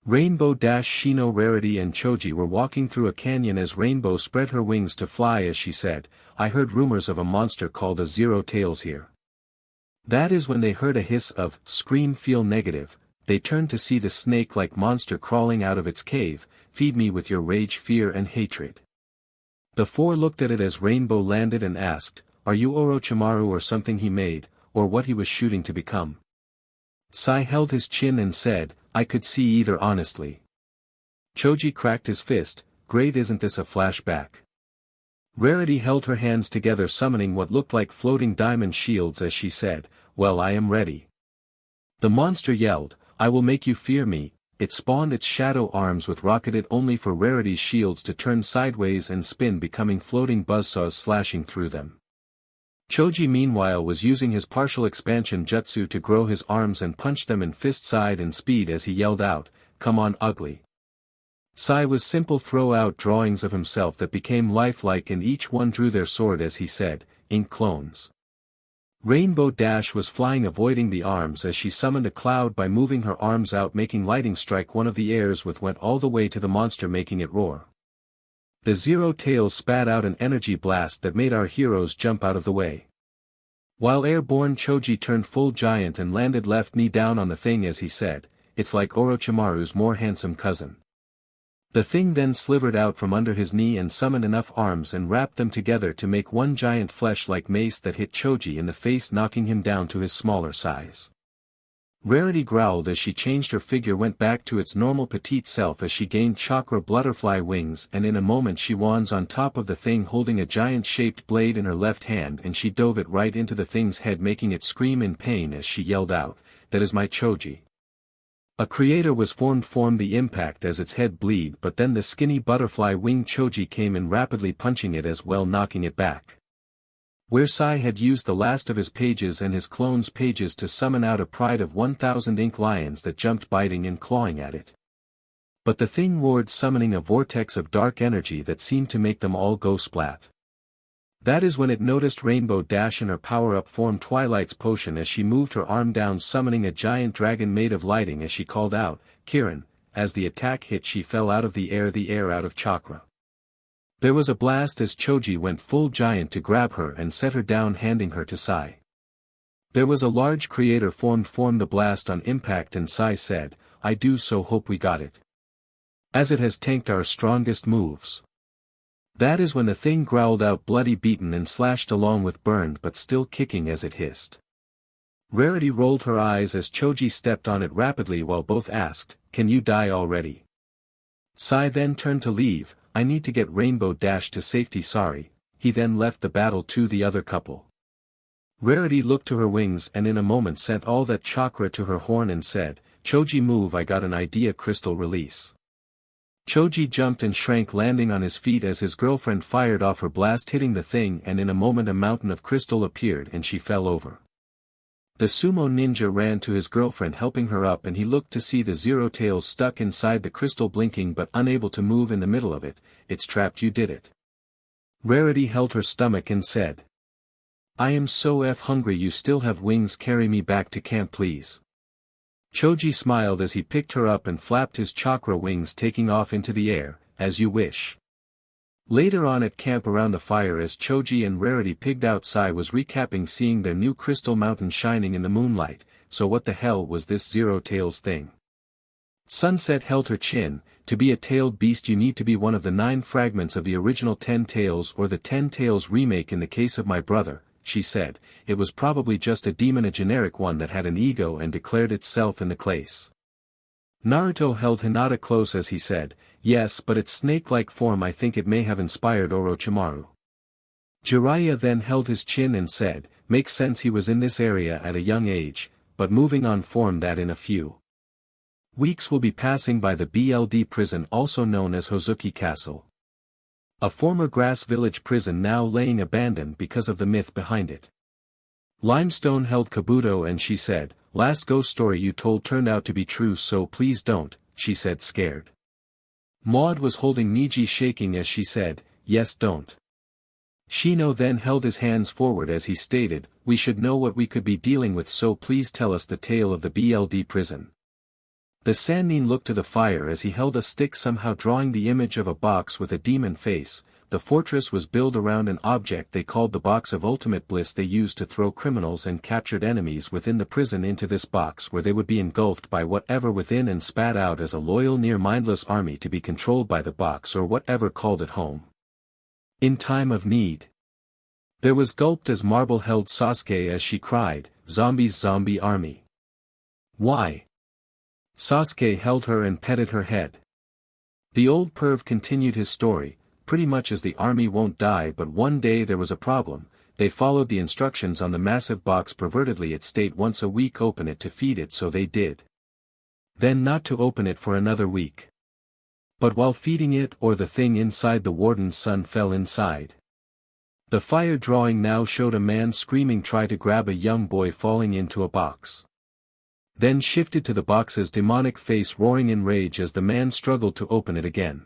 [SPEAKER 2] Rainbow Shino, Rarity and Choji were walking through a canyon as Rainbow spread her wings to fly as she said, I heard rumors of a monster called a Zero Tails here. That is when they heard a hiss of, scream, feel negative, they turned to see the snake-like monster crawling out of its cave, feed me with your rage, fear and hatred. The four looked at it as Rainbow landed and asked, are you Orochimaru or something he made, or what he was shooting to become? Sai held his chin and said, I could see either honestly. Choji cracked his fist, great, isn't this a flashback? Rarity held her hands together summoning what looked like floating diamond shields as she said, well, I am ready. The monster yelled, I will make you fear me. It spawned its shadow arms with rocketed only for Rarity's shields to turn sideways and spin, becoming floating buzzsaws slashing through them. Choji meanwhile was using his partial expansion jutsu to grow his arms and punch them in fist side and speed as he yelled out, come on ugly. Sai was simple, throw out drawings of himself that became lifelike and each one drew their sword as he said, ink clones. Rainbow was flying avoiding the arms as she summoned a cloud by moving her arms out, making lightning strike one of the airs with went all the way to the monster, making it roar. The Zero Tails spat out an energy blast that made our heroes jump out of the way. While airborne, Choji turned full giant and landed left knee down on the thing as he said, it's like Orochimaru's more handsome cousin. The thing then slivered out from under his knee and summoned enough arms and wrapped them together to make one giant flesh-like mace that hit Choji in the face, knocking him down to his smaller size. Rarity growled as she changed her figure, went back to its normal petite self as she gained chakra butterfly wings, and in a moment she wands on top of the thing holding a giant-shaped blade in her left hand, and she dove it right into the thing's head, making it scream in pain as she yelled out, that is my Choji. A creator was formed the impact as its head bleed, but then the skinny butterfly wing Choji came in rapidly punching it as well, knocking it back. Where Sai had used the last of his pages and his clone's pages to summon out a pride of 1,000 ink lions that jumped biting and clawing at it. But the thing roared, summoning a vortex of dark energy that seemed to make them all go splat. That is when it noticed Rainbow in her power-up form Twilight's potion as she moved her arm down, summoning a giant dragon made of lighting as she called out, Kirin. As the attack hit, she fell out of the air out of chakra. There was a blast as Choji went full giant to grab her and set her down, handing her to Sai. There was a large creator formed the blast on impact, and Sai said, I do so hope we got it. As it has tanked our strongest moves. That is when the thing growled out, bloody beaten and slashed along with burned but still kicking as it hissed. Rarity rolled her eyes as Choji stepped on it rapidly while both asked, can you die already? Sai then turned to leave, I need to get Rainbow to safety, sorry. He then left the battle to the other couple. Rarity looked to her wings and in a moment sent all that chakra to her horn and said, Choji move, I got an idea, crystal release. Choji jumped and shrank, landing on his feet as his girlfriend fired off her blast, hitting the thing, and in a moment a mountain of crystal appeared and she fell over. The sumo ninja ran to his girlfriend helping her up and he looked to see the zero tails stuck inside the crystal blinking but unable to move in the middle of it. It's trapped, you did it. Rarity held her stomach and said. I am so hungry, you still have wings, carry me back to camp please. Choji smiled as he picked her up and flapped his chakra wings taking off into the air, as you wish. Later on at camp around the fire as Choji and Rarity pigged out, Sai was recapping seeing their new crystal mountain shining in the moonlight. So what the hell was this zero tails thing? Sunset held her chin. To be a tailed beast you need to be one of the 9 fragments of the original 10 tails or the 10 tails remake in the case of my brother, she said. It was probably just a demon, a generic one that had an ego and declared itself in the class. Naruto held Hinata close as he said, yes, but its snake-like form, I think it may have inspired Orochimaru. Jiraiya then held his chin and said, makes sense, he was in this area at a young age, but moving on form that in a few weeks will be passing by the BLD prison, also known as Hozuki Castle. A former grass village prison now laying abandoned because of the myth behind it. Limestone held Kabuto and she said, last ghost story you told turned out to be true, so please don't, she said scared. Maud was holding Niji shaking as she said, yes don't. Shino then held his hands forward as he stated, we should know what we could be dealing with, so please tell us the tale of the BLD prison. The Sannin looked to the fire as he held a stick somehow drawing the image of a box with a demon face. The fortress was built around an object they called the box of ultimate bliss they used to throw criminals and captured enemies within the prison into this box where they would be engulfed by whatever within and spat out as a loyal near mindless army to be controlled by the box or whatever called it home. In time of need. There was gulped as Marble held Sasuke as she cried, zombies, zombie army. Why? Sasuke held her and petted her head. The old perv continued his story, pretty much as the army won't die, but one day there was a problem. They followed the instructions on the massive box pervertedly. It state once a week open it to feed it, so they did. Then not to open it for another week. But while feeding it or the thing inside, the warden's son fell inside. The fire drawing now showed a man screaming try to grab a young boy falling into a box. Then shifted to the box's demonic face roaring in rage as the man struggled to open it again.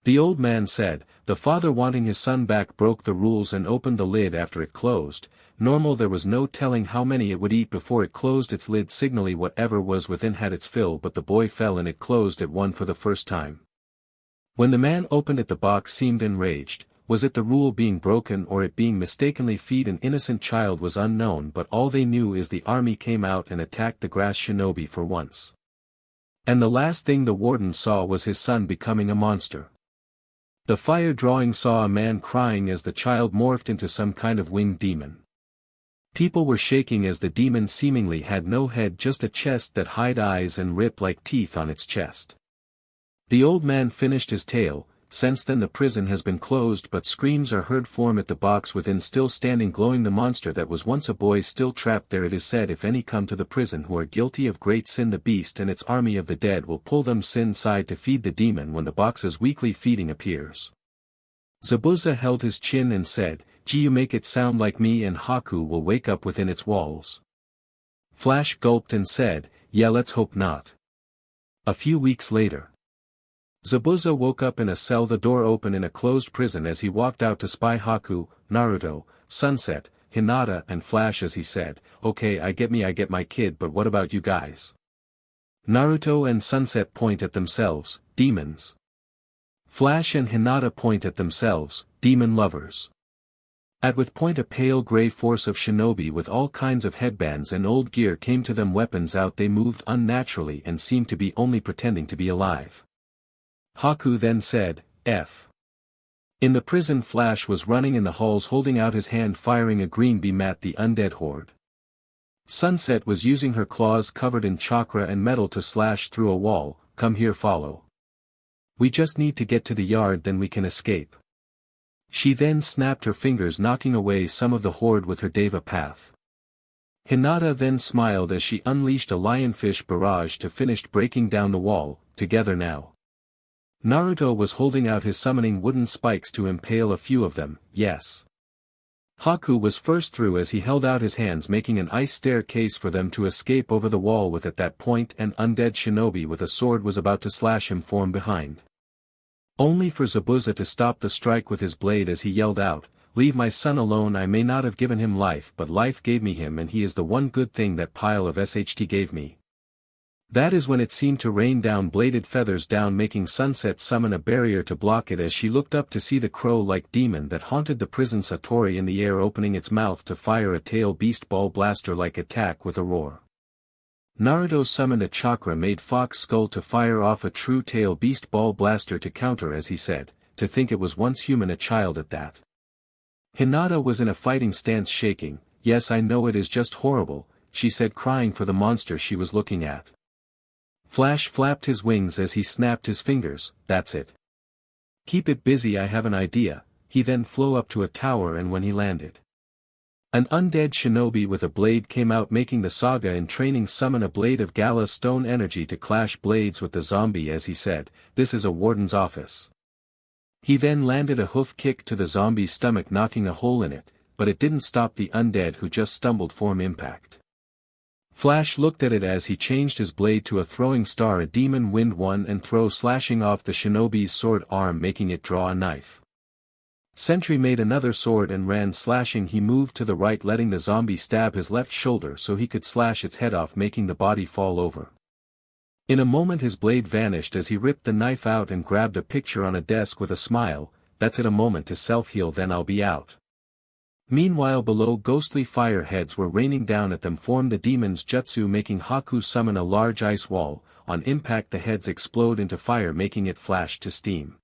[SPEAKER 2] The old man said, the father wanting his son back broke the rules and opened the lid after it closed. Normal, there was no telling how many it would eat before it closed its lid, signally whatever was within had its fill, but the boy fell and it closed at one for the first time. When the man opened it, the box seemed enraged. Was it the rule being broken or it being mistakenly feed an innocent child was unknown, but all they knew is the army came out and attacked the grass shinobi for once. And the last thing the warden saw was his son becoming a monster. The fire drawing saw a man crying as the child morphed into some kind of winged demon. People were shaking as the demon seemingly had no head, just a chest that hid eyes and rip like teeth on its chest. The old man finished his tale. Since then the prison has been closed, but screams are heard form at the box within, still standing glowing the monster that was once a boy still trapped there. It is said if any come to the prison who are guilty of great sin, the beast and its army of the dead will pull them inside to feed the demon when the box's weekly feeding appears. Zabuza held his chin and said, gee, you make it sound like me and Haku will wake up within its walls. Flash gulped and said, yeah, let's hope not. A few weeks later. Zabuza woke up in a cell, the door open in a closed prison as he walked out to spy Haku, Naruto, Sunset, Hinata and Flash as he said, okay, I get my kid, but what about you guys? Naruto and Sunset point at themselves, demons. Flash and Hinata point at themselves, demon lovers. At with point a pale gray force of shinobi with all kinds of headbands and old gear came to them, weapons out. They moved unnaturally and seemed to be only pretending to be alive. Haku then said, F. In the prison, Flash was running in the halls holding out his hand firing a green beam at the undead horde. Sunset was using her claws covered in chakra and metal to slash through a wall. Come here, follow. We just need to get to the yard, then we can escape. She then snapped her fingers knocking away some of the horde with her Deva path. Hinata then smiled as she unleashed a lionfish barrage to finish breaking down the wall. Together now. Naruto was holding out his summoning wooden spikes to impale a few of them, yes. Haku was first through as he held out his hands, making an ice staircase for them to escape over the wall with. At that point an undead shinobi with a sword was about to slash him from behind. Only for Zabuza to stop the strike with his blade as he yelled out, "Leave my son alone. I may not have given him life, but life gave me him, and he is the one good thing that pile of SHT gave me." That is when it seemed to rain down bladed feathers down, making Sunset summon a barrier to block it as she looked up to see the crow-like demon that haunted the prison Satori in the air, opening its mouth to fire a tail beast ball blaster-like attack with a roar. Naruto summoned a chakra-made fox skull to fire off a true tail beast ball blaster to counter as he said, "To think it was once human, a child at that." Hinata was in a fighting stance, shaking. "Yes, I know, it is just horrible," she said, crying for the monster she was looking at. Flash flapped his wings as he snapped his fingers. "That's it. Keep it busy, I have an idea." He then flew up to a tower, and when he landed, an undead shinobi with a blade came out, making the saga in training summon a blade of Gala stone energy to clash blades with the zombie as he said, "This is a warden's office." He then landed a hoof kick to the zombie's stomach, knocking a hole in it, but it didn't stop the undead, who just stumbled from impact. Flash looked at it as he changed his blade to a throwing star, a demon wind one and throw, slashing off the shinobi's sword arm, making it draw a knife. Sentry made another sword and ran slashing. He moved to the right, letting the zombie stab his left shoulder so he could slash its head off, making the body fall over. In a moment his blade vanished as he ripped the knife out and grabbed a picture on a desk with a smile. "That's it, a moment to self-heal, then I'll be out." Meanwhile below, ghostly fire heads were raining down at them from the demon's jutsu, making Haku summon a large ice wall. On impact the heads explode into fire, making it flash to steam.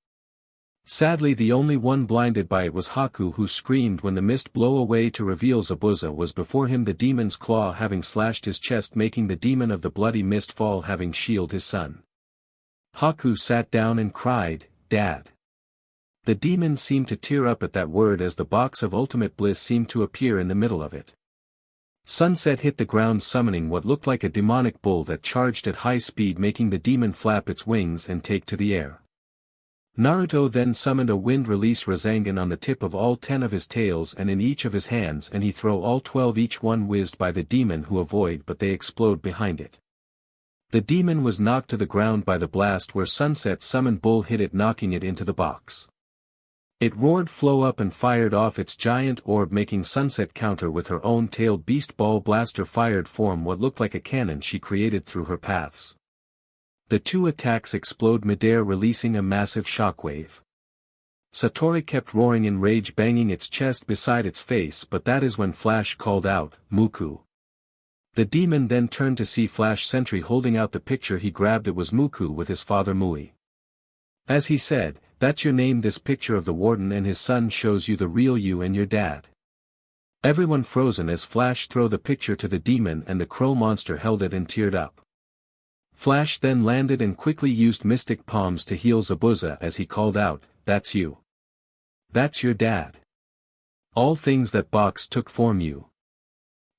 [SPEAKER 2] Sadly the only one blinded by it was Haku, who screamed when the mist blew away to reveal Zabuza was before him, the demon's claw having slashed his chest, making the demon of the bloody mist fall, having shielded his son. Haku sat down and cried, "Dad." The demon seemed to tear up at that word as the box of ultimate bliss seemed to appear in the middle of it. Sunset hit the ground, summoning what looked like a demonic bull that charged at high speed, making the demon flap its wings and take to the air. Naruto then summoned a wind release rasengan on the tip of all 10 of his tails and in each of his hands, and he throw all 12, each one whizzed by the demon, who avoid, but they explode behind it. The demon was knocked to the ground by the blast where Sunset summoned bull hit it, knocking it into the box. It roared, flew up and fired off its giant orb, making Sunset counter with her own tailed beast ball blaster fired from what looked like a cannon she created through her paths. The two attacks explode midair, releasing a massive shockwave. Satori kept roaring in rage, banging its chest beside its face, but that is when Flash called out, "Muku." The demon then turned to see Flash Sentry holding out the picture he grabbed. It was Muku with his father Mui. As he said, "That's your name. This picture of the warden and his son shows you the real you and your dad." Everyone frozen as Flash threw the picture to the demon, and the crow monster held it and teared up. Flash then landed and quickly used mystic palms to heal Zabuza as he called out, "That's you. That's your dad. All things that box took from you."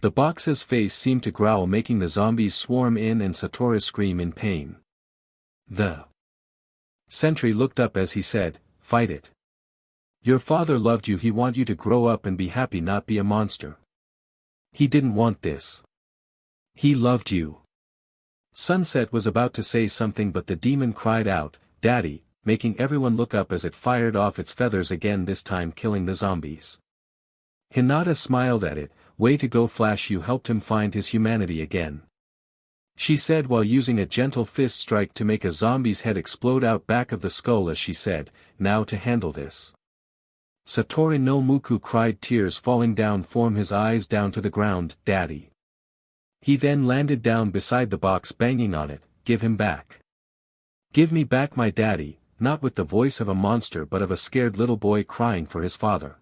[SPEAKER 2] The box's face seemed to growl, making the zombies swarm in and Satori scream in pain. The Sentry looked up as he said, "Fight it. Your father loved you. He wanted you to grow up and be happy, not be a monster. He didn't want this. He loved you." Sunset was about to say something, but the demon cried out, "Daddy," making everyone look up as it fired off its feathers again, this time killing the zombies. Hinata smiled at it. "Way to go, Flash, you helped him find his humanity again," she said while using a gentle fist strike to make a zombie's head explode out back of the skull as she said, "Now to handle this." Satori no Muku cried, tears falling down from his eyes down to the ground, "Daddy." He then landed down beside the box, banging on it, "Give him back. Give me back my daddy," not with the voice of a monster but of a scared little boy crying for his father.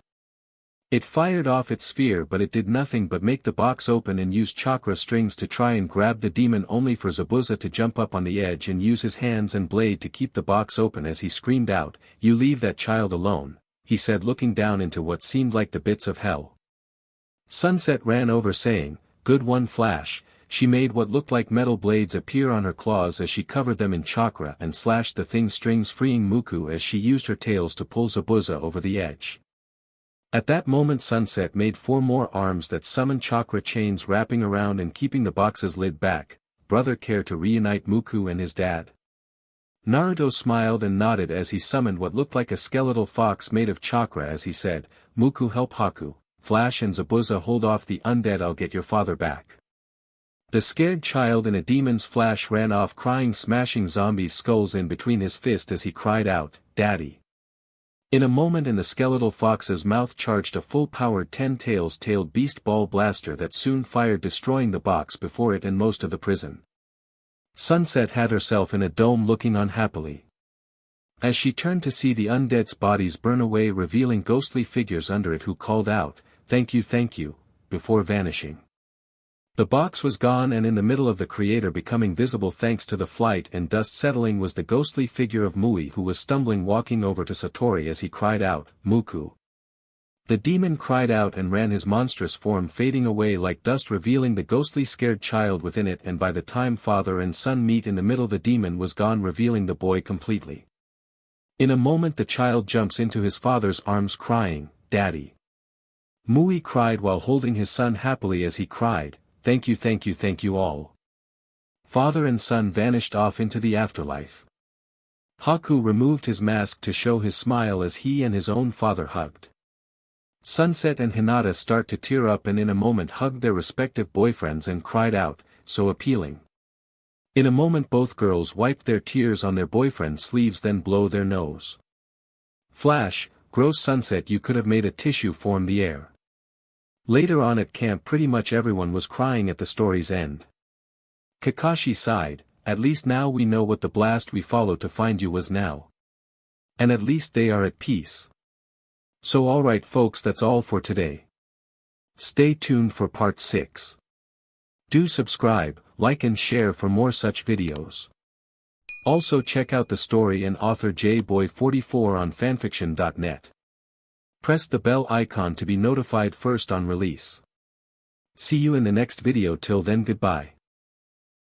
[SPEAKER 2] It fired off its sphere, but it did nothing but make the box open and use chakra strings to try and grab the demon, only for Zabuza to jump up on the edge and use his hands and blade to keep the box open as he screamed out, "You leave that child alone," he said, looking down into what seemed like the bits of hell. Sunset ran over saying, "Good one, Flash." She made what looked like metal blades appear on her claws as she covered them in chakra and slashed the thing's strings, freeing Muku as she used her tails to pull Zabuza over the edge. At that moment Sunset made 4 more arms that summoned chakra chains wrapping around and keeping the box's lid back. Brother, care to reunite Muku and his dad? Naruto smiled and nodded as he summoned what looked like a skeletal fox made of chakra as he said, Muku, help Haku, Flash and Zabuza hold off the undead, I'll get your father back. The scared child in a demon's flash ran off crying, smashing zombies' skulls in between his fist as he cried out, Daddy. In a moment the skeletal fox's mouth charged a full-powered 10-tailed beast ball blaster that soon fired, destroying the box before it and most of the prison. Sunset had herself in a dome looking on happily. As she turned to see the undead's bodies burn away, revealing ghostly figures under it who called out, thank you, before vanishing. The box was gone, and in the middle of the creator becoming visible thanks to the flight and dust settling was the ghostly figure of Mui, who was stumbling walking over to Satori as he cried out, Muku. The demon cried out and ran, his monstrous form fading away like dust, revealing the ghostly scared child within it, and by the time father and son meet in the middle the demon was gone, revealing the boy completely. In a moment the child jumps into his father's arms crying, Daddy. Mui cried while holding his son happily as he cried, thank you all. Father and son vanished off into the afterlife. Haku removed his mask to show his smile as he and his own father hugged. Sunset and Hinata start to tear up and in a moment hugged their respective boyfriends and cried out, so appealing. In a moment both girls wiped their tears on their boyfriend's sleeves, then blow their nose. Flash, gross Sunset, you could have made a tissue form the air. Later on at camp pretty much everyone was crying at the story's end. Kakashi sighed, at least now we know what the blast we followed to find you was now. And at least they are at peace. So alright folks, that's all for today. Stay tuned for part 6. Do subscribe, like and share for more such videos. Also check out the story and author JBoy44 on fanfiction.net. Press the bell icon to be notified first on release. See you in the next video. Till then, goodbye.